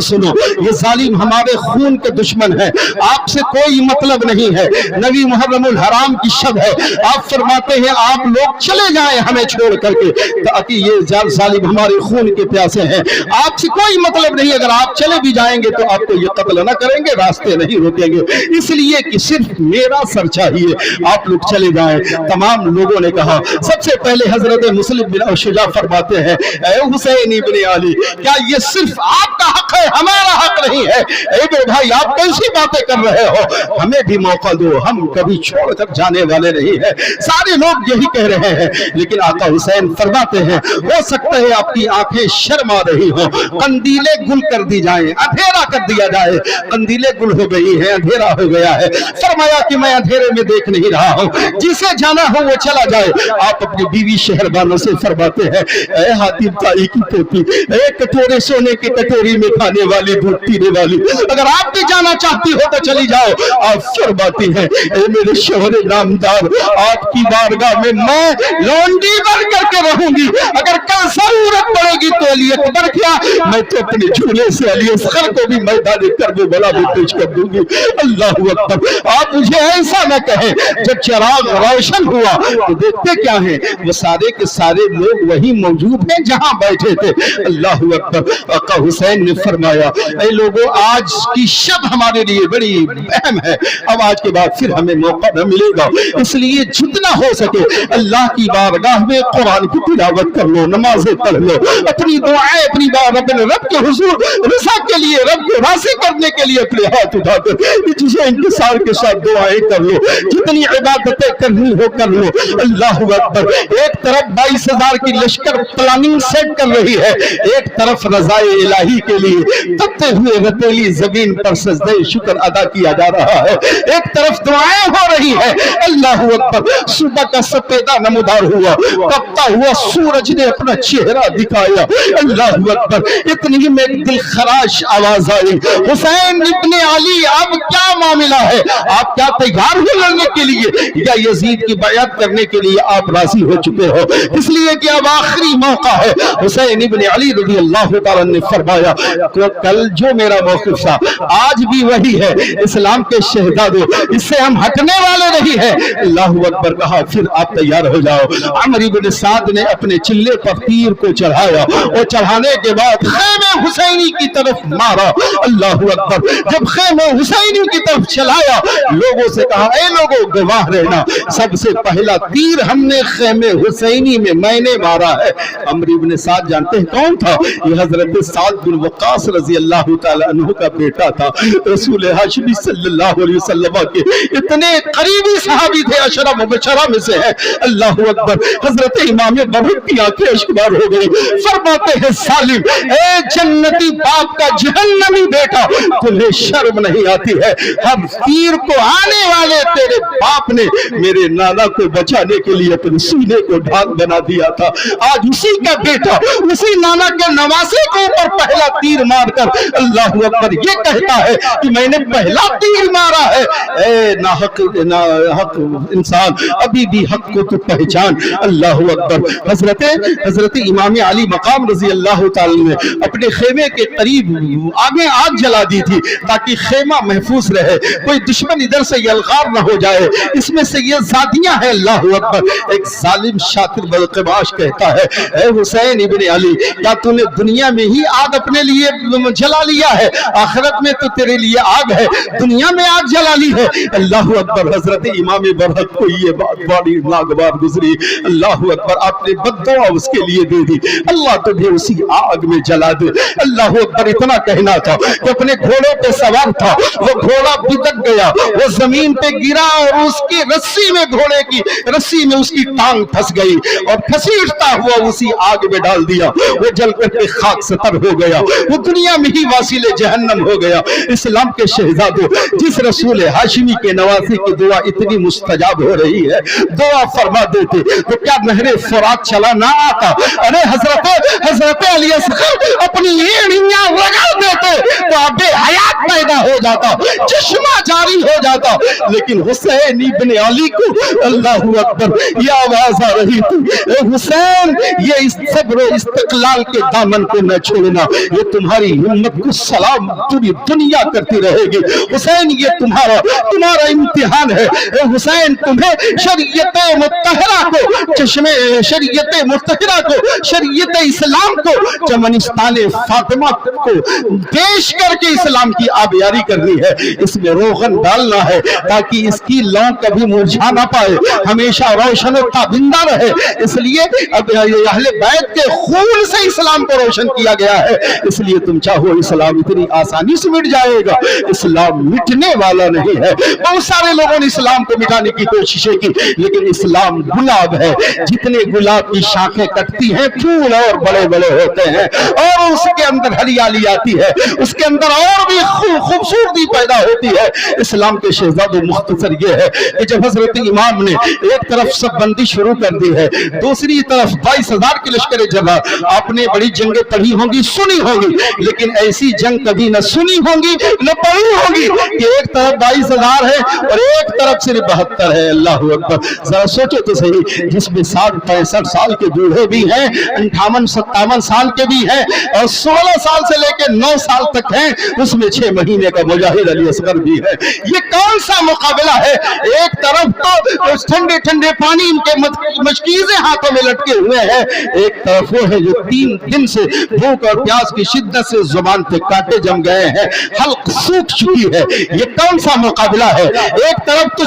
ये जालिम हमारे खून के दुश्मन है, आपसे कोई मतलब नहीं है। 9वीं मुहर्रमुल हराम की शब है, आप फरमाते हैं आप लोग चले जाएं हमें छोड़ करके, ताकि ये जालिम हमारे खून के प्यासे हैं, आपसे कोई मतलब नहीं। अगर आप चले भी जाएंगे तो आपको ये कत्ल न करेंगे, रास्ते नहीं रोकेंगे, इसलिए कि सिर्फ मेरा सर चाहिए, आप लोग चले जाएं। तमाम लोगों ने कहा। सबसे पहले हजरत मुस्लिम बिन शुजा फरमाते हैं, ऐ हुसैन इब्न अली, क्या ये सिर्फ आपका हक है, हमारा हक नहीं है? ऐ मेरे भाई, आप कैसी बातें कर रहे हो? हमें भी मौका दो, हम कभी छोड़कर जाने वाले नहीं है। सारे लोग यही कह रहे हैं, लेकिन आका हुसैन फरमाते हैं हो सकता है आपकी आंखें शर्मा रही हो, कंदीले गुल कर दी जाए, अंधेरा कर दिया जाए। कंदीले गुल हो गई है, अंधेरा हो गया है। फरमाया कि मैं अंधेरे में देख नहीं रहा हूँ, जिसे जाना हो वो चला जाए। आप अपनी बीवी शहरबानों से फरमाते हैं, ऐ हातिम ताई की पोती, एक कटोरे सोने की कटोरी में खाने वाली, दूध पीने वाली, अगर आप भी जाना चाहती हो तो चली जाओ। आप फरमाती हैं, ऐ मेरे शोहर नामदार, आपकी बारगाह में मैं लौंडी बन करके रहूंगी, अगर कल जरूरत पड़ेगी तो अली अकबर क्या, मैं तो अपने झूले से अली असगर को भी मैदान करबला में पेश कर दूंगी। अल्लाह अकबर, आप मुझे ऐसा न कहें। जब चिराग रोशन हुआ तो देखते क्या है, वो सारे के सारे लोग वही मौजूद हैं जहां बैठे थे। अल्लाह अकबर, आका हुसैन ने फरमाया, ऐ लोगों, आज की शब हमारे लिए बड़ी अहम है, अब आज के बाद फिर हमें मौका न मिलेगा, इसलिए जितना हो सके अल्लाह की बारगाह में कुरान की तिलावत कर लो, नमाजें पढ़ लो, अपनी दुआएं अपनी रब के हुजूर रज़ा के लिए, रब को राज़ी करने के लिए अपने हाथ उठाकर जिसे इंतसार के साथ दुआएं कर लो, जितनी इबादतें करनी हो कर लो। अल्लाह अकबर, एक तरफ 22,000 की लश्कर प्लानिंग सेट कर रही है, एक तरफ रज़ाए इलाही के लिए तपते हुए रतीली जमीन पर सजदे शुक्र अदा किया जा रहा है, एक तरफ दुआएं हो रही है। अल्लाह अकबर, सुबह का सफेदा नमदार हुआ, तपता हुआ सूरज ने अपना चेहरा दिखाया। अल्लाह अकबर, इतनी में एक दिल खराश आवाज आई, हुसैन इब्ने अली, अब क्या मामला है? आप क्या तैयार हो लड़ने के लिए, या यजीद की बैअत करने के लिए आप राजी हो चुके हो? इसलिए कि अब आखिरी मौका है। हुसैन इब्ने अली रज़ी अल्लाह तआला ने फरमाया, कल जो मेरा मौक़िफ़ था आज भी वही है, इस्लाम के शहजादों, इससे हम हटने वाले नहीं है। अल्लाह अकबर कहा, फिर आप तैयार हो जाओ। अमर इब्न साद ने अपने चिल्ले पर तीर को चढ़ाया और चढ़ाने के बाद खेमे हुसैनी की तरफ मारा। अल्लाह अकबर। जब खेमे हुसैनी की तरफ चलाया, लोगों से कहा, ए लोगों गवाह रहना, सबसे पहला तीर हमने खेमे हुसैनी में मैंने मारा है। अम्र इब्न साद जानते हैं कौन था? ये हजरत साद बिन वक्कास रजी अल्लाह ताला अन्हु का बेटा था। रसूल हाशमी सल्लल्लाहु अलैहि वसल्लम के इतने करीबी सहाबी थे, अशरा मुबशरा में से है। अल्लाह अकबर। हजरत इमाम बरहक की आंखें अश्कबार हो गई। फरमाते हैं, सालिम, ए जन्नती बाप का जहन्नमी बेटा, तुम्हें शर्म नहीं आती है? हर तीर को आने वाले तेरे बाप ने मेरे नाना को बचाने के लिए अपने सीने को ढाल बना दिया था। आज उसी का बेटा उसी नाना के नवासे के ऊपर पहला तीर मारकर अल्लाह अकबर ये कहता है कि मैंने पहला तीर मारा है। ए नाहक इंसान, अभी भी हक को तो पहचान। अल्लाह अकबर। हजरत इमाम अली मकाम रजी अल्लाह ताला ने अपने खेमे के करीब आगे आग जला दी थी ताकि खेमा महफूज रहे, कोई दुश्मन इधर से यलगार न हो जाए। इसमें से ये जादियां हैं। अल्लाह अकबर। एक जालिम शातिर बदकिबाश कहता है, ए हुसैन इब्न अली, क्या तूने दुनिया में ही आग अपने लिए जला लिया है? आखिरत में तो तेरे लिए आग है, दुनिया में आग जला ली है। अल्लाह अकबर। हजरत इमाम बरहक को ये बात बड़ी नागवार गुजरी। अल्लाह अकबर। आपने बद्दुआ उसके लिए दे दी, अल्लाह तुझे उसी आग में जला दे। अल्लाह अकबर। इतना कहना था कि अपने घोड़े पे सवार था, वो घोड़ा बिदक गया, वो जमीन पे गिरा और उसकी रस्सी में, घोड़े की रस्सी में उसकी टांग फंस गई और घसीटता हुआ उसी आग में डाल दिया। वो जल करके खाक सतर हो गया, वो दुनिया में ही वासिले जहन्नम हो गया। इस्लाम के शहजादों, जिस रसूल हाशिमी के नवासी की दुआ इतनी मुस्तजाब हो रही है, दुआ फरमा देते तो क्या नहरे फुरात चला ना आता? अरे हजरत अली असगर अपनी एड़ियां लगा देते तो अब हयात पैदा हो जाता, चश्मा जारी हो जाता। लेकिन हुसैन इब्न अली को अल्लाह अकबर ये आवाज आ रही थी, हुसैन ये इस सब्र इस्तक़लाल के दामन को न छोड़ना, ये तुम्हारी हिम्मत को सलाम पूरी दुनिया करती रहेगी। हुसैन ये तुम्हारा इम्तिहान है। हुसैन तुम्हें शरीयत मुत्तहरा को, चश्मे शरीयत मुत्तहरा को, शरीयत इस्लाम को, चमनिस्तान फातिमा को पेश करके इस्लाम की आबियारी करनी है। इसमें रोगन डालना है ताकि इसकी लौ कभी मुरझा ना पाए, हमेशा रोशन और ताबिंदा रहे। इसलिए अब अहले बैत के खून से इस्लाम को रोशन किया गया है। इसलिए तुम चाहो इस्लाम इतनी आसानी से मिट जाएगा, इस्लाम मिटने वाला नहीं है। बहुत सारे लोगों ने इस्लाम को मिटाने की कोशिशें की, लेकिन इस्लाम गुलाब है, जितने गुलाब की शाखें कटती हैं फूल और बड़े बड़े होते हैं और उसके अंदर हरियाली आती है, उसके अंदर और भी खूबसूरती पैदा होती है। इस्लाम के शहजादों, मुख्तसर ये है कि जब हजरत इमाम ने एक तरफ सब बंदी शुरू कर दी है, दूसरी तरफ 22,000 की लश्कर जबा, आपने बड़ी जंगें पढ़ी होंगी, सुनी होंगी, लेकिन ऐसी जंग कभी न सुनी होंगी न पढ़ी होंगी कि एक तरफ 22,000 है और एक तरफ सिर्फ 72 है। अल्लाह अकबर। जरा सोचो तो सही, जिसमें 60-65 साल के बूढ़े भी हैं, 58-57 साल के भी हैं और 16 साल से लेकर 9 साल तक हैं, उसमें 6 महीने का मुजाहिद अली असगर भी है। ये कौन सा मुकाबला है? एक तरफ तो ठंडे ठंडे पानी इनके मशकीज़े हाथों में लटके हुए हैं, एक तरफ वो है जो 3 दिन से भूख और प्यास की शिद्दत से जुबान पे कांटे जम गए हैं, हल्क सूख चुकी है। ये कौन सा मुकाबला है? एक तरफ तो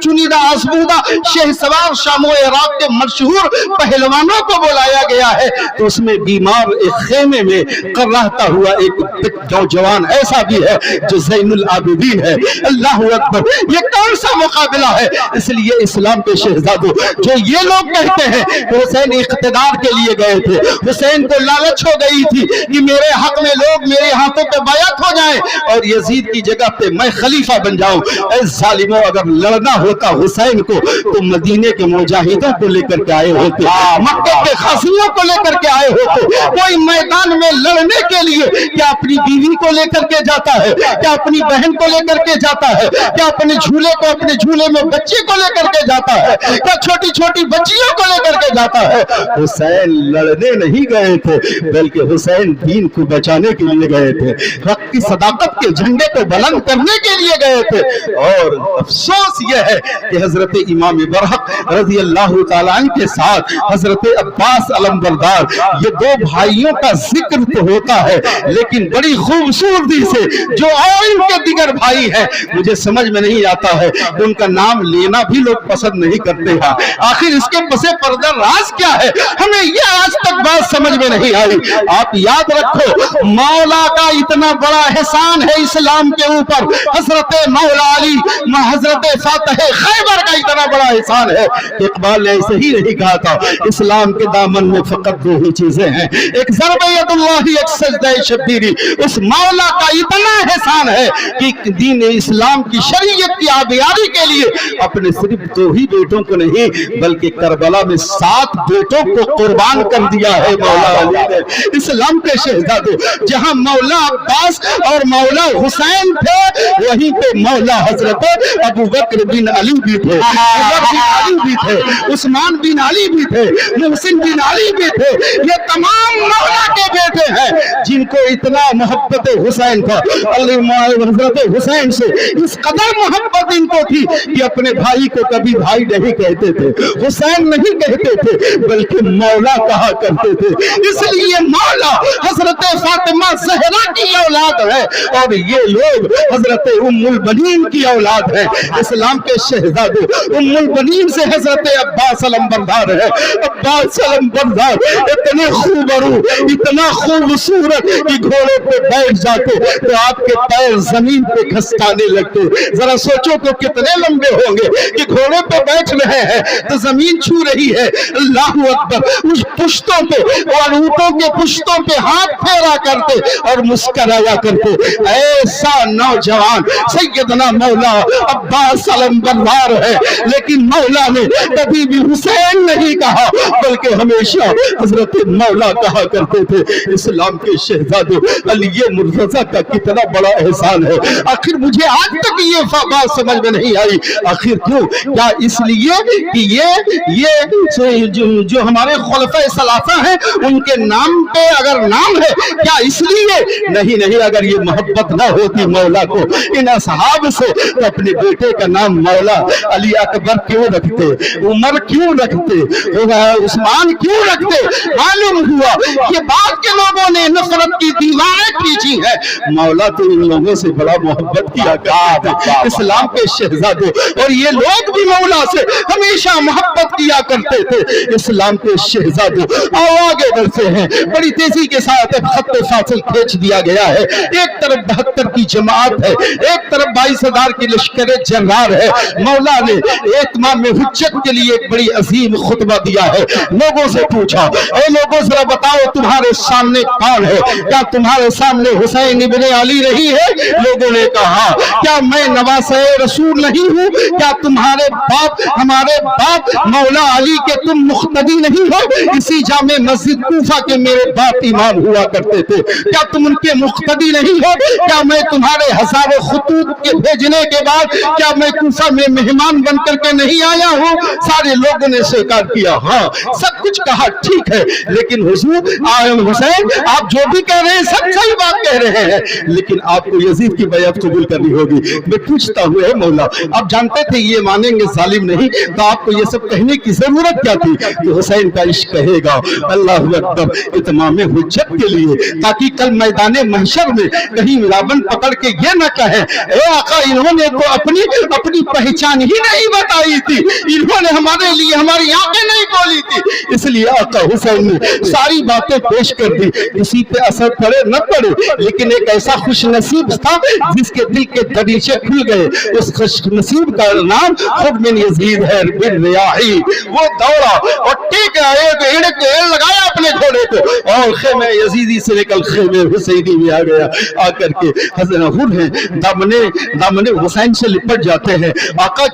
चुनीदा आजमूदा शहसवार शामो इराक के मशहूर पहलवानों को बुलाया गया है, तो उसमें बीमार एक खेमे में कर्राहता हुआ एक नौजवान ऐसा भी है जो ज़ैनुल आबिदीन है। अल्लाह अकबर। ये कौन सा मुकाबला है? इसलिए इस्लाम के शहजादों, जो ये लोग कहते हैं हुसैन इख्तिदार के लिए गए थे, हुसैन को लालच हो गई थी कि मेरे हक में लोग मेरे हाथों पे बैत हो जाएं और यजीद की जगह पे मैं खलीफा बन जाऊं। ऐ जालिमों, अगर लड़ना होता हुसैन को तो मदीने के मुजाहिदों को लेकर के आए होते, मक्के के खासियों को लेकर के आए होते। कोई मैदान में लड़ने के लिए क्या अपनी बीवी को लेकर के जाता है? है, क्या अपनी बहन को लेकर के जाता है, क्या अपने झूले को, अपने झूले में बच्चे को लेकर के जाता है, क्या छोटी छोटी बच्चियों को लेकर के जाता है। हुसैन लड़ने नहीं गए थे, बल्कि हुसैन दीन को बचाने के लिए गए थे, हक की सदाकत के झंडे को बुलंद करने के लिए गए थे। और अफसोस यह है कि हजरत इमाम बरहक रज़ी अल्लाह ताला अन्हु के साथ हजरत अब्बास अलमबरदार, ये दो भाइयों का जिक्र तो होता है, लेकिन बड़ी खूबसूरती से जो और इनके दिगर भाई हैं, मुझे समझ में नहीं आता है, उनका नाम लेना भी लोग पसंद नहीं करते हैं। आखिर इसके पसे पर्दा राज क्या है, हमें ये आज तक बात समझ में नहीं आई। आप याद रखो, मौला का इतना बड़ा एहसान है इस्लाम के ऊपर, हजरत मौला अली, हजरत फातह खैबर का इतना बड़ा एहसान है। इकबाल ने ऐसे ही नहीं कहा था, इस्लाम के दामन में फकत दो ही चीजें हैं, एक ज़रब यदुल्लाही, एक सजदा शब्बीरी। उस मौला का इतना एहसान है कि दीन इस्लाम की शरीयत की आबियारी के लिए अपने सिर्फ दो ही बेटों को नहीं, बल्कि करबला में 7 बेटों को कुर्बान कर दिया है मौला अली ने। इस्लाम के शहजादे, जहां मौला अब्बास और मौला हुसैन थे, वहीं पे मौला हजरत अबू बकर बिन अली भी थे, उमर बिन अली भी थे, उस्मान बिन अली भी थे, मुहसिन बिन अली भी थे। ये तमाम मौला के बेटे हैं जिनको इतना मोहब्बत हुसैन था। हजरत हुसैन से इस कदर मोहब्बत इनको थी कि अपने भाई को कभी भाई नहीं कहते थे, हुसैन नहीं कहते थे, बल्कि मौला कहा करते थे। इसलिए मौला हजरत फातिमा ज़हरा की औलाद है और ये लोग हजरत उम्मुल बनीन की औलाद है। इस्लाम के शहजादे उम्मुल बनीन से हजरत अब्बास अलमबरदार है। अब्बास अलमबरदार इतने खूबरू, इतना खूबसूरत कि घोड़े पे बैठ जाते तो आपके पैर जमीन पे खसकाने लगते। जरा सोचो तो कितने लंबे होंगे कि घोड़े पे बैठ रहे हैं तो जमीन छू रही है। अल्लाहू अकबर। उस पुश्तों पे और ऊँटों के पुश्तों पे हाथ फेरा करते और मुस्कराया करते। ऐसा नौजवान सैयदना मौला अब्बास अलमबरदार है, लेकिन मौला ने कभी भी हुसैन नहीं कहा, बल्कि हमेशा हजरत मौला कहा करते थे। इस्लाम के शहजादे अली मुर्तज़ा का कितना बड़ा एहसान है। आखिर मुझे आज तक ये बात समझ में नहीं आई, आखिर क्यों? क्या इसलिए कि ये जो हमारे खुलफाए सलासा हैं उनके नाम पे अगर नाम है, क्या इसलिए? नहीं नहीं, अगर ये मोहब्बत ना होती मौला को इन असहाब से तो अपने बेटे का नाम मौला अली अकबर क्यों रखते, उमर क्यों रखते, उस्मान क्यों रखते? मालूम हुआ ये बात के लोगों ने नफरत की दीवारें खींची है। मौला तो इन लोगों से बड़ा मोहब्बत किया करते थे, इस्लाम के शहजादे, और ये लोग भी मौला से हमेशा मोहब्बत किया करते थे। इस्लाम के शहजादे आगे बढ़ते हैं, बड़ी तेजी के साथ खत्ते फासिल खींच दिया गया है। एक तरफ 72 की जमात है, एक तरफ 22,000 की लश्कर जर्रार है। मौला ने इत्माम हुज्जत के लिए एक बड़ी अजीम खुतबा दिया है। लोगों से पूछा, ए लोगों जरा बताओ तुम्हारे सामने कौन है? क्या तुम्हारे सामने हुसैन इब्ने अली नहीं है? लोगों ने कहा, क्या मैं नवासे रसूल नहीं हूँ? क्या तुम्हारे बाप, हमारे बाप मौला अली के तुम मुख्तदी नहीं हो? इसी जामे मस्जिद कूफा के मेरे बाप इमाम हुआ करते थे, क्या तुम उनके मुख्तदी नहीं हो? क्या मैं तुम्हारे हजारों खुतूत के भेजने के बाद क्या मैं कूफा में मेहमान बन करके नहीं आया हूँ? सारे लोगों ने स्वीकार किया, हाँ सब कुछ कहा, ठीक है, लेकिन हुजूर हुसैन आप जो भी कह रहे हैं सब सही बात कह रहे हैं, लेकिन आपको यजीद की बैअत कबूल करनी होगी। मैं पूछता हूँ है मौला, आप जानते थे ये मानेंगे जालिम नहीं, तो आपको ये सब कहने की जरूरत क्या थी? तो हुसैन का इश्क कहेगा अल्लाहु अकबर इत्माम हुज्जत के लिए, ताकि कल मैदान महशर में कहीं रावण पकड़ के ये न कहे, ए आका इन्होंने तो अपनी पहचान ही नहीं बताई थी, इन्होंने हमारे लिए हमारी आंखें नहीं खोली थी। इसलिए आका हुसैन ने सारी बातें पेश कर दी, किसी पे असर पड़े न पड़े, लेकिन एक ऐसा खुश नसीब था जिसके दिल के दरीचे खुल गए। उस खुश नसीब का नाम खुद बिन यजीद है बिन रियाही। वो दौड़ा और टेक लगाया अपने घोड़े को اور خیمہ یزیدی سے نکل خیمہ حسینی میں آ گیا. آ کر کے حضرت حر ہیں دامن حسین سے لپٹ جاتے ہیں, آقا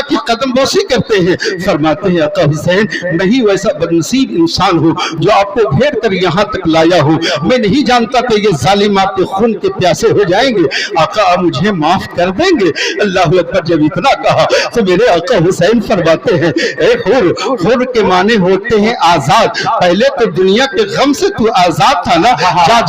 کی قدم بوسی کرتے ہیں, فرماتے ہیں آقا حسین میں ہی ویسا بدنصیب انسان ہوں جو آپ کو گھیر کر یہاں تک لایا ہوں, میں نہیں جانتا کہ یہ ظالم آپ کے خون کے پیاسے ہو جائیں گے, آقا آپ مجھے معاف کر دیں گے. اللہ اکبر. جب اتنا کہا تو میرے آقا حسین فرماتے ہیں اے حر کے معنی ہوتے ہیں آزاد. پہلے تو دنیا کے غم سے تو آزاد تھا نا,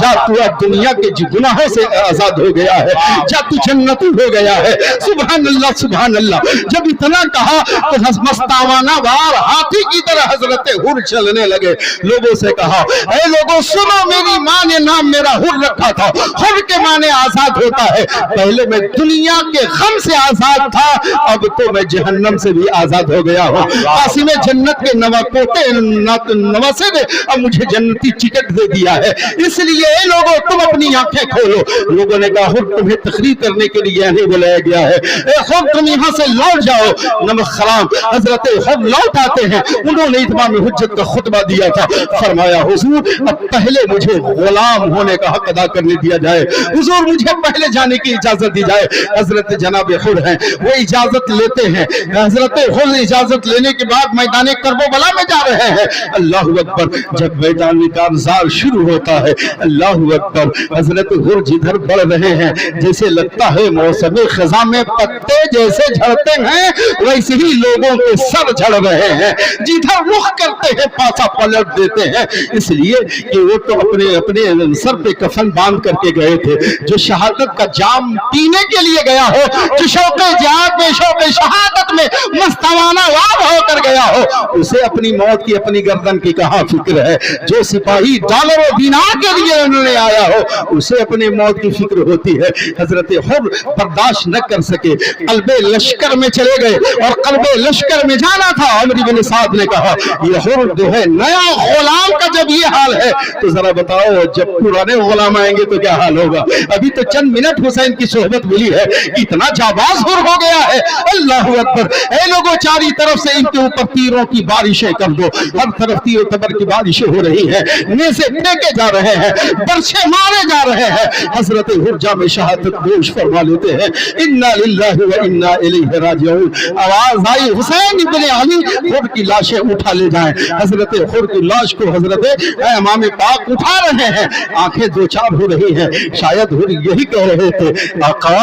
جا تو اب دنیا کے گناہوں سے آزاد ہو گیا ہے, جا تو جنتی ہو گیا ہے. سبحان اللہ سبحان اللہ. جب اتنا کہا تو مستانہ وار ہاتھی کی طرح حضرت حر چلنے لگے. لوگوں سے کہا اے لوگوں سنو, میری ماں نے نام میرا حر رکھا تھا. حر کے معنی آزاد ہوتا ہے. پہلے میں دنیا کے غم سے آزاد تھا, اب تو میں جہنم سے بھی آزاد ہو گیا ہوں. قاسم جنت کے نواسے نے اب مجھے جنتی ٹکٹ دے دیا ہے. اس لیے اے لوگوں تم اپنی آنکھیں کھولو. لوگوں نے کہا حر تمہیں تقریر کرنے کے لیے نہیں بلایا گیا ہے, اے حر تم یہاں سے لوٹ جاؤ. نمک خرام حضرت حر لوٹ آتے ہیں. انہوں نے اتمام حجت کا خطبہ دیا تھا. فرمایا حضور اب پہلے مجھے غلام ہونے کا حق ادا کرنے دیا جائے, حضور مجھے پہلے جانے کی اجازت دی جائے. حضرت جناب حر ہیں وہ اجازت لیتے ہیں. حضرت حر اجازت لینے کے بعد میدان کربلا میں جا رہے ہیں. اللہ اکبر. جب میدان کارزار شروع ہوتا ہے, اللہ اکبر, حضرت حر جدھر بڑھ رہے ہیں جیسے لگتا ہے موسم خزاں میں پتے جیسے جھڑتے ہیں ویسے ہی لوگوں کے سر جھڑ رہے ہیں. جدھر رخ کرتے ہیں پاسا پلٹ دیتے ہیں, اس لیے کہ وہ تو اپنے سر پہ کفن باندھ کر کے گئے تھے. جو شہادت کا جام پینے کے لیے گیا ہو, جو شوق جہاد میں شوق شہادت میں مستانہ وار ہو کر گیا ہو, اسے اپنی موت کی اپنی گردن کی کہاں فکر ہے. جو سپاہی ڈالر و دینار کے لیے انہوں نے آیا ہو اسے اپنے موت کی فکر ہوتی ہے. حضرت حر برداشت نہ کر سکے, قلب لشکر میں چلے گئے, اور قلب لشکر میں جانا تھا. عمرو بن سعد نے کہا یہ حر جو ہے نیا غلام کا جب یہ حال ہے تو ذرا بتاؤ جب پرانے غلام آئیں گے تو کیا حال ہوگا. ابھی تو چند منٹ حسین کی صحبت ملی ہے, اتنا جاباز حر ہو گیا ہے. اللہ اکبر. اے لوگوں چاری طرف سے ان کے اوپر تیروں کی بارشیں کر دو. ہر طرف تیر و تبر کی بارشیں ہو رہی ہیں, نیزے پھینکے جا رہے ہیں, برچھے مارے جا رہے ہیں. حضرت حر جام شہادت نوش فرما لیتے ہیں. انا للہ و انا الیہ راجعون. آواز آئی حسین ابن علی حر کی لاشیں اٹھا لے جائیں. حضرت حر کی لاش کو حضرت امام پاک اٹھا رہے ہیں. آنکھیں دو چار ہو رہی ہیں. شاید حر یہی کہہ رہے تھے آقا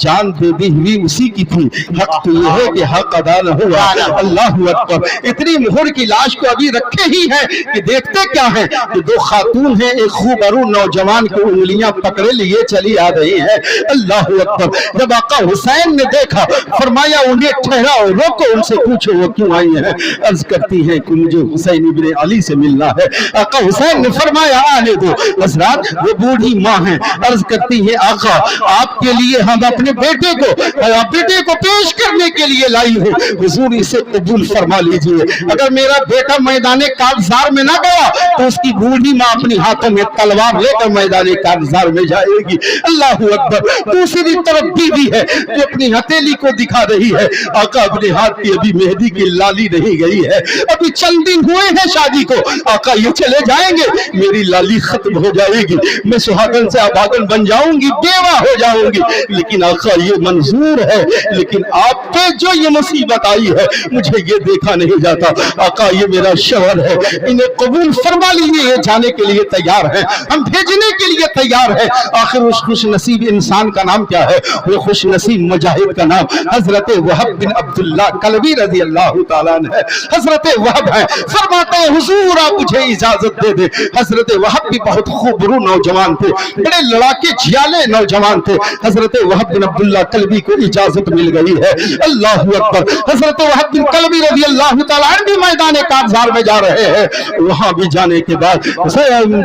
جان دے دی ہوئی اسی کی تھی, حق تو یہ ہے کہ حق ادا نہ ہوا. اللہ اکبر. اتنی حر کی لاش کو ابھی رکھے ہی ہیں کہ دیکھتے کیا ہیں کہ دو خاتون ہیں, ایک خوبرو نوجوان کو انگلیاں پکڑے لیے چلی آ رہی ہیں. اللہ اکبر. جب آقا حسین نے دیکھا فرمایا انہیں ٹھہراؤ, روکو, ان سے پوچھو وہ کیوں آئی ہیں. عرض کرتی ہیں کہ مجھے حسین ابن علی سے ملنا ہے. آقا حسین نے فرمایا آنے دو. حضرات وہ بوڑھی ماں ہیں, عرض کرتی ہے آقا آپ کے لیے ہم اپنے بیٹے کو پیش کرنے کے لیے لائی ہوں, حضور اسے قبول فرما لیجئے. اگر میرا بیٹا میدان کارزار میں نہ گیا تو اس کی بوڑھی ماں اپنی ہاتھوں میں تلوار لے کر میدان کارزار میں جائے گی. اللہ اکبر. دوسری طرف بیوی ہے جو اپنی ہتھیلی کو دکھا رہی ہے. آقا اپنے ہاتھ کی ابھی مہندی کی لالی نہیں گئی ہے, ابھی چند دن ہوئے ہیں شادی کو. آقا یہ چلے جائیں گے میری لالی ختم ہو جائے گی, میں سہاگن سے ابھاگن بن جاؤں گی, بیوہ ہو جاؤں گی. لیکن آقا یہ منظور ہے, لیکن آپ پہ جو یہ مصیبت آئی ہے مجھے یہ دیکھا نہیں جاتا. آقا یہ میرا شوہر ہے, انہیں قبول فرما لیجیے. یہ جانے کے لیے تیار ہے, ہم بھیجنے کے لیے تیار ہے. آخر اس خوش نصیب انسان کا نام کیا ہے؟ وہ خوش نصیب مجاہد کا نام حضرت وہب بن عبداللہ کلبی رضی اللہ تعالیٰ عنہ ہے. حضرت وہب ہے, فرماتے ہیں حضور آپ مجھے اجازت دے دے. حضرت وہب بھی بہت خوبرو نوجوان تھے, بڑے لڑاکے جھیالے نوجوان تھے. حضرت وہب بن عبداللہ کلبی کو اجازت مل گئی ہے. اللہ اکبر. حضرت وہب بن کلبی رضی اللہ تعالیٰ عنہ بھی میدان کارزار میں جا رہے ہیں. وہاں بھی جانے کے بعد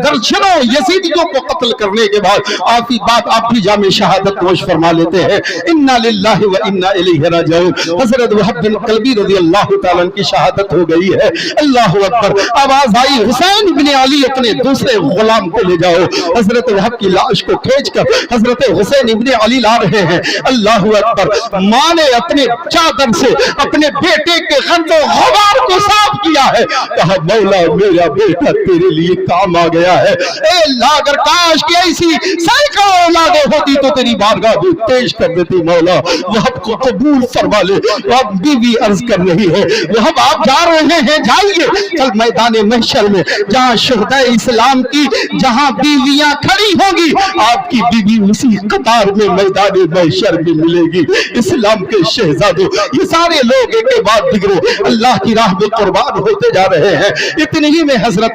درجنوں یزیدیوں کو قتل کرنے کے بعد آپ بھی جام شہادت نوش فرما لیتے ہیں. انا للہ و انا الیہ راجعون. حضرت وہب بن کلبی رضی اللہ تعالیٰ عنہ کی شہادت ہو گئی ہے. اللہ اکبر. آواز آئی حسین ابن علی اپنے دوسرے غلام کو لے جاؤ. حضرت وہب کی لاش کو کھینچ کر حضرت حسین ابن علی لا رہے ہیں. اللہ اکبر. ماں نے اپنے چادر سے اپنے بیٹے کے غرض و غبار کو صاف کیا ہے. کہا مولا میرا بیٹا تیرے तेरे लिए काम आ गया है। ए अल्लाह, अगर काश कि ऐसी सैकड़ों औलादें होती तो तेरी बारगाह में पेश कर देती मौला। वहाब को कबूल फरमा ले। वहाब बीवी अर्ज कर रही है, वहाब आप जा रहे हैं, जाइए कल मैदान महशर में जहां शुहदा इस्लाम की जहां बीवियां खड़ी होंगी, आपकी बीवी उसी कतार में मैदान महशर में मिलेगी। इस्लाम के शहजादों, ये सारे लोग एक के बाद दिगरे अल्लाह की राह में कुर्बान होते जा रहे हैं। इतने ही में हजरत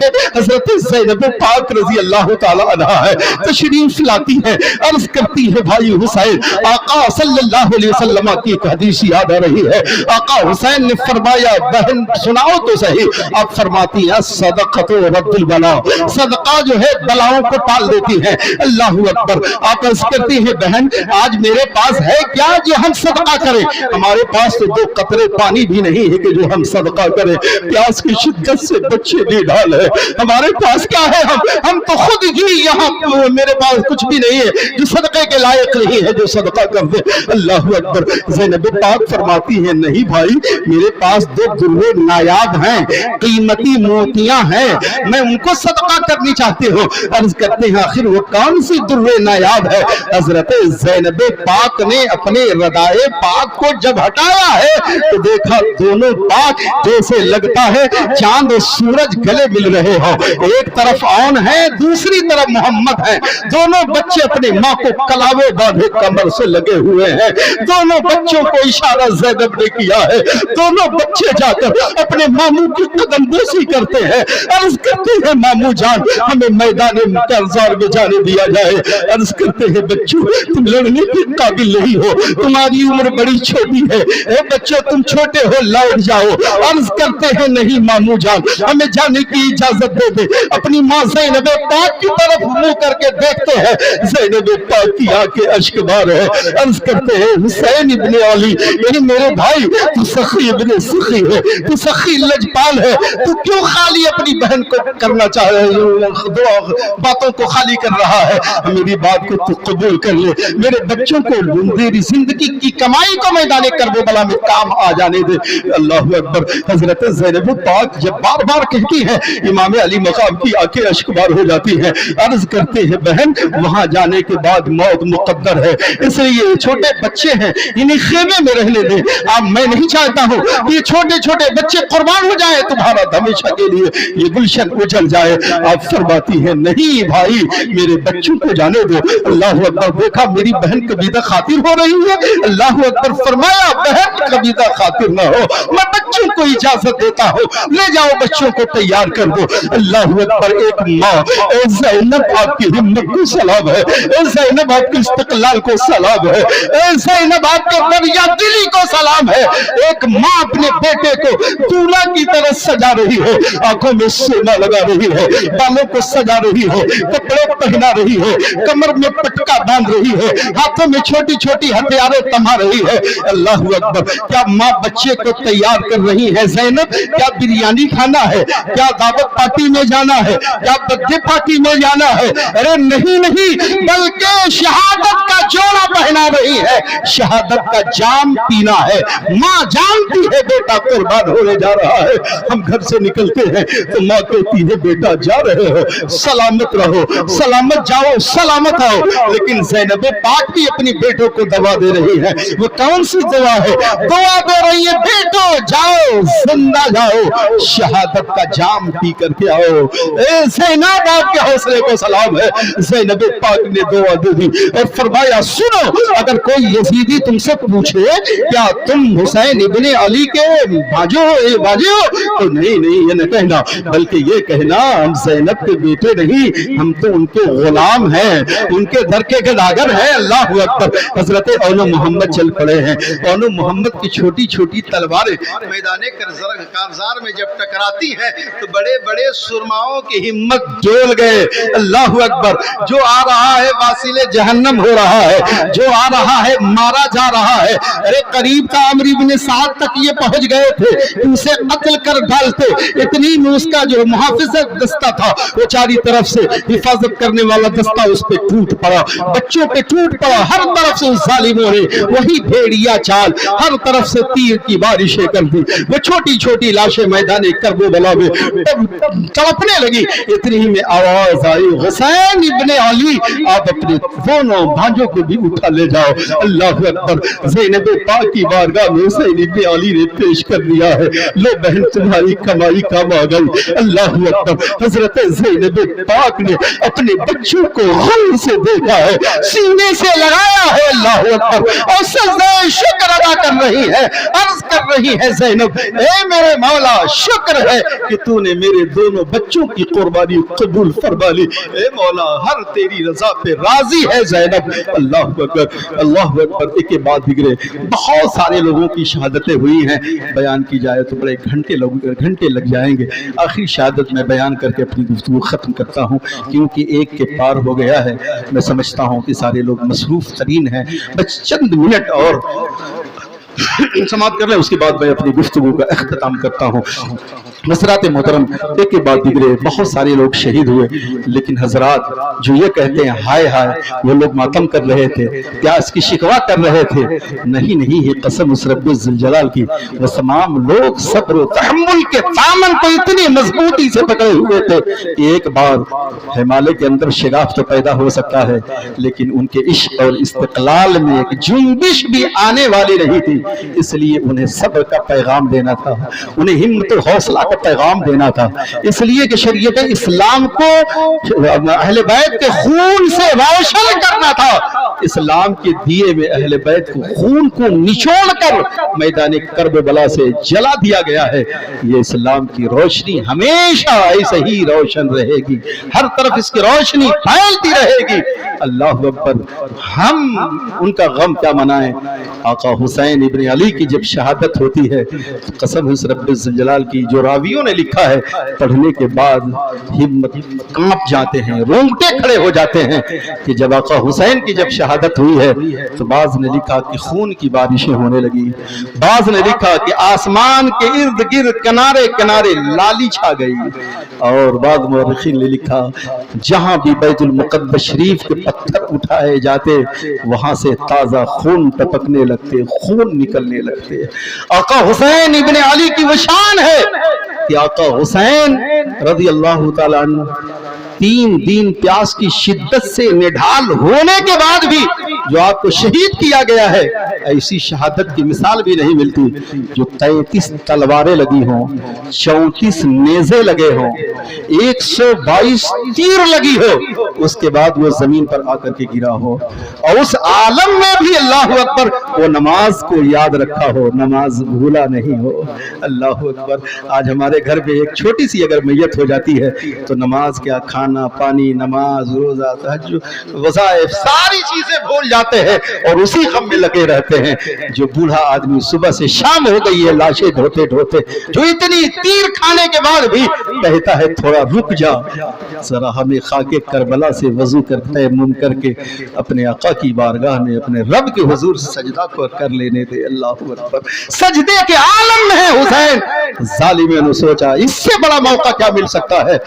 ज़ैनब पाक रजी अल्लाह ताला अन्हा है, तशरीफ लाती है, अर्ज करती है, भाई हुसैन, आका सल्लल्लाहु अलैहि वसल्लम की एक हदीस याद आ रही है। आका हुसैन ने फरमाया, बहन सुनाओ तो सही। आप फरमाती है, सदक़तु रद्दुल बला, सदका जो है बलाओं को टाल देती है। अल्लाह अकबर। आप अर्ज करती है, बहन आज मेरे पास है क्या जो हम सदका करें? हमारे पास तो 2 कतरे पानी भी नहीं है कि जो हम सदका करें। प्यास की शिद्दत से बच्चे निढाल है, हमारे पास क्या है? हम तो खुद ही यहाँ, मेरे पास कुछ भी नहीं है जो सदके के लायक नहीं है जो सदका कर दे। अल्लाह अकबर। ज़ैनब पाक फरमाती है, नहीं भाई, मेरे पास 2 दुर्रे नायाब हैं, कीमती मोतियां हैं, मैं उनको सदका करनी चाहती हूँ। अर्ज करते हैं, आखिर वो कौन सी दुर्रे नायाब है? हजरत ज़ैनब पाक ने अपने रदाए पाक को जब हटाया है तो देखा दोनों पाक जैसे लगता है चांद और सूरज गले मिल रहे हो। एक तरफ औन है, दूसरी तरफ मोहम्मद है। दोनों बच्चे अपने माँ को कलावे बांधे कमर से लगे हुए हैं। दोनों बच्चों को इशारा ज़ैनब ने किया है। दोनों बच्चे जाकर अपने मामू की कदमबोसी करते हैं, अर्ज करते हैं, मामू जान हमें मैदान करजार में जाने दिया जाए। अर्ज करते हैं, बच्चों तुम लड़ने के काबिल नहीं हो, तुम्हारी उम्र बड़ी छोटी है। ए बच्चों, तुम छोटे हो, लौट जाओ। अर्ज करते हैं, नहीं मामू जान, हमें जाने की इजाजत दे दे। अपनी माँ ज़ैनब पाक की तरफ मुंह करके देखते हैं, ज़ैनब पाक की आंखें अश्कबार है। अर्ज करते हैं, हुसैन इब्ने अली, यही मेरे भाई, तू सखी इब्ने सखी है, तू सखी लजपाल है, तू क्यों खाली अपनी बहन को करना चाह रहे हो, बातों को खाली कर रहा है? मेरी बात को तू कबूल कर ले, मेरे बच्चों को मेरी जिंदगी की कमाई को मैदान करबला में काम आ जाने दे। अल्लाह अकबर। हजरत ज़ैनब पाक जब बार बार कहती है, इमाम अली मकाम की आंखें अश्कबार हो जाती है। अर्ज करते हैं, बहन वहां जाने के बाद मौत मुकद्दर है, इसलिए छोटे बच्चे हैं, इन्हें खेमे में रहने दे। अब मैं नहीं चाहता हूँ कि ये छोटे छोटे बच्चे कुर्बान हो जाए, तुम्हारा हमेशा के लिए ये गुलशन उजल जाए। आप फरमाती है, नहीं भाई, मेरे बच्चों को जाने दो। अल्लाह अकबर। देखा मेरी बहन कबीदा खातिर हो रही है। अल्लाह अकबर। फरमाया, बहन कबीदा खातिर ना हो, मैं बच्चों को इजाजत देता हूँ, ले जाओ बच्चों को तैयार कर दो। अल्लाह अकबर। एक माँ, ज़ैनब आपकी हिम्मत को सलाम है, ज़ैनब आपकी इस्तिक़लाल को सलाम है, ज़ैनब आपके दरिया दिली को सलाम है। एक माँ अपने बेटे को दूल्हा की तरह सजा रही है, आंखों में सोना लगा रही है, बालों को सजा रही है, कपड़े पहना रही है, कमर में पटका बांध रही है, हाथों में छोटी छोटी हथियारें थमा रही है। अल्लाह अकबर। क्या माँ बच्चे को तैयार कर रही है? ज़ैनब, क्या बिरयानी खाना है? क्या दावत पार्टी में जाना है? क्या बर्थडे पार्टी में जाना है? अरे नहीं नहीं, बल्कि शहादत का जोड़ा पहना रही है, शहादत का जाम पीना है। माँ जानती है बेटा कुर्बान होने जा रहा है। हम घर से निकलते हैं तो माँ कहती है, बेटा जा रहे हो, सलामत रहो, सलामत जाओ, सलामत आओ। लेकिन ज़ैनब पाक भी अपनी बेटों को दवा दे रही है। वो कौन सी दवा है? दवा दे रही है, बेटो जाओ, जिंदा जाओ, शहादत का जाम पी करके आओ। ज़ैनब आपके हौसले को सलाम है। ज़ैनब पाक ने दुआ दे दी और फरमाया, सुनो, अगर कोई यजीदी तुमसे पूछे क्या तुम हुसैन इब्ने अली के बाजो हो, तो नहीं नहीं ये न कहना, बल्कि ये कहना हम ज़ैनब के बेटे नहीं, हम तो उनके गुलाम हैं, उनके दर के गदागर हैं। अल्लाह अकबर। हजरत औनो मोहम्मद चल पड़े हैं। औनो मोहम्मद की छोटी छोटी तलवारें मैदाने कारजार में जब टकराती हैं तो बड़े बड़े सुरमाओं की हिम्मत डोल गए। अल्लाह अकबर। जो आ रहा है वासिले जहन्नम हो रहा है, जो आ रहा है मारा जा रहा है। अरे करीब था अमर इब्ने साद तक ये पहुंच गए थे, उसे कत्ल कर डालते। इतनी में उसका जो मुहाफिज दस्ता था, वो चारी तरफ से हिफाजत करने वाला दस्ता उस पे टूट पड़ा, बच्चों पे टूट पड़ा। हर तरफ से उस जालिमों ने वही भेड़िया चाल, हर तरफ से तीर की बारिशें कर दी। वो छोटी छोटी लाशें मैदान करबला में तड़पने लगी। इतनी ही में आवाज आई, हुसैन इब्ने अली, आप अपने दोनों भांजों को भी उठा ले जाओ। अल्लाह अकबर। ज़ैनब पाक की बारगाह में हुसैन इब्ने अली ने पेश कर दिया है, लो बहन तुम्हारी कमाई काम आ गई। अल्लाह अकबर। हजरत ज़ैनब पाक ने अपने बच्चों को गौर से देखा है, सीने से लगाया है, अल्लाह अकबर, और सजदे शुक्र अदा कर रही है, अर्ज कर रही है, ज़ैनब ए मेरे मौला, शुक्र है कि तूने मेरे दोनों बच्चों की कुर्बानी कबूल फरमा ली। ए मौला, हर तेरी रजा पे राजी है ज़ैनब। अल्लाह अकबर, अल्लाह अकबर। एक के बाद बिगड़े बहुत सारे लोगों की शहादतें हुई हैं, बयान की जाए तो बड़े घंटे लग जाएंगे। आखिरी शहादत में बयान करके अपनी गुफ्तगू खत्म करता हूँ, क्योंकि एक के पार हो गया है। मैं समझता हूँ कि सारे लोग मसरूफ तरीन हैं, बस चंद मिनट और समाप्त कर लें, उसके बाद मैं अपनी गुफ्तगू का अख्ताम करता हूँ। हज़रात मोहतरम, एक के बाद बिगड़े बहुत सारे लोग शहीद हुए, लेकिन हजरात जो ये कहते हैं हाय हाय, वो लोग मातम कर रहे थे, प्यास की शिकवा कर रहे थे, नहीं नहीं, ये कसम उस रब्बुल जलाल की, वो तमाम लोग सब्र और तहम्मुल के दामन को इतनी मजबूती से पकड़े हुए थे कि एक बार हिमालय के अंदर शिगाफ तो पैदा हो सकता है, लेकिन उनके इश्क और इस्तिक़लाल में एक जुम्बिश भी आने वाली नहीं थी। इसलिए उन्हें सब्र का पैगाम देना था, उन्हें हिम्मत और हौसला का पैगाम देना था। इसलिए कि शरीयत इस्लाम को अहले बैत के खून से रोशन करना था। इस्लाम के दिए में अहले बैत को खून को निचोड़ कर मैदान करबला से जला दिया गया है। ये इस्लाम की रोशनी हमेशा ऐसे ही रोशन रहेगी, हर तरफ इसकी रोशनी फैलती रहेगी। अल्लाह अकबर। हम उनका गम क्या मनाएं। आका हुसैन इब्ने अली की जब शहादत होती है तो कसम उस रब्बुल जलाल की, जो रावियों ने लिखा है, पढ़ने के बाद हिम्मत कांप जाते हैं, रोंगटे खड़े हो जाते हैं कि जब आका हुसैन की जब शहादत हुई है तो बाज ने लिखा कि खून की बारिशें होने लगी, बाज ने लिखा कि आसमान के इर्द गिर्द किनारे किनारे लाली छा गई, और बाद मुअर्रिखीन ने लिखा जहां भी बैतुल मुक़द्दस शरीफ के पत्थर उठाए जाते वहां से ताजा खून टपकने लगते, खून निकलने लगते। आका हुसैन इब्ने अली की वो शान है कि आका हुसैन रज़ी अल्लाह ताला अन्हु 3 दिन प्यास की शिद्दत से निढाल होने के बाद भी जो आपको शहीद किया गया है, ऐसी शहादत की मिसाल भी नहीं मिलती। जो 33 तलवारें लगी हों, 34 नेज़े लगे हों, 122 तीर लगी हो, उसके बाद वो जमीन पर आकर के गिरा हो, और उस आलम में भी अल्लाह अकबर वो नमाज को याद रखा हो, नमाज भूला नहीं हो। अल्लाह अकबर। आज हमारे घर में एक छोटी सी अगर मैयत हो जाती है तो नमाज क्या, खाना पानी, नमाज, रोजा, तहज्जुद, वज़ाइफ, सारी चीजें भूल जाते हैं और उसी गम में लगे रहते हैं। जो बूढ़ा आदमी सुबह से शाम हो गई है लाशें ढोते ढोते, जो इतनी तीर खाने के बाद भी कहता है थोड़ा रुक जा, जरा हमें खाके करबला से वजू कर तयम्मुम करके अपने आका की बारगाह में अपने रब के हुजूर सजदा को कर लेने दे। अल्लाह अकबर। सजदे के आलम में है हुसैन। जालिमों ने सोचा इससे बड़ा मौका क्या मिल सकता है।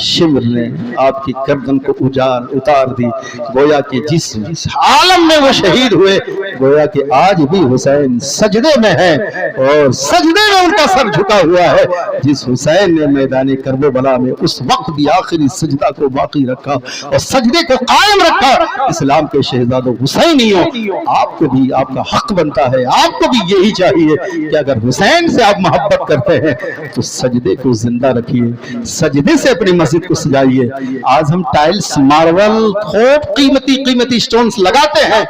शिमर ने आपकी गर्दन को उतार दी, गोया कि जिस आलम में वो शहीद हुए, गोया कि आज भी हुसैन सजदे में है और सजदे में उनका सर झुका हुआ है। जिस हुसैन ने मैदान करबला में उस वक्त भी आखिरी सजदा को बाकी रखा और सजदे को कायम रखा। इस्लाम के शहजादों हुसैनियों, आपको भी आपका हक बनता है, आपको भी यही चाहिए कि अगर हुसैन से आप मोहब्बत करते हैं तो सजदे को जिंदा रखिए, सजदे से अपनी मस्जिद को सजाइए। आज हम टाइल्स, मार्बल, खूब कीमती कीमती स्टोन्स लगाते हैं,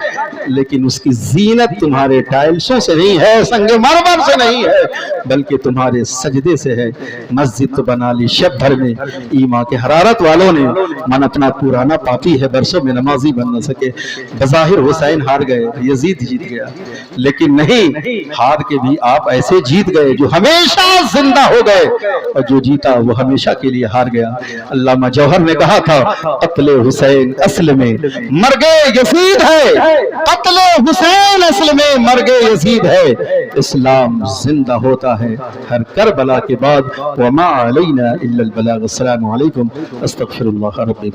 लेकिन उसकी जीनत तुम्हारे टाइल्सों से नहीं है, संगे मार्बल से नहीं है, बल्कि तुम्हारे सजदे से है। मस्जिद तो बना ली शब भर में, ईमान के हरारत वालों ने, मन अपना पुराना पापी है, बरसों में नमाजी बन न सके। बज़ाहिर हुसैन हार गए, यजीद जीत गया, लेकिन नहीं, हार के भी आप ऐसे जीत गए जो हमेशा जिंदा हो गए, और जो जीता वो हमेशा के लिए हार गया। अल्लामा जौहर ने कहा था कत्ले हुसैन असल में मर्गे यजीद है, कत्ले हुसैन असल में मर्गे यजीद है। इस्लाम जिंदा होता है हर करबला के बाद। वमा अलैना इल्लल बलाग। अस्सलामु अलैकुम। अस्तगफिरुल्लाह रब्बी।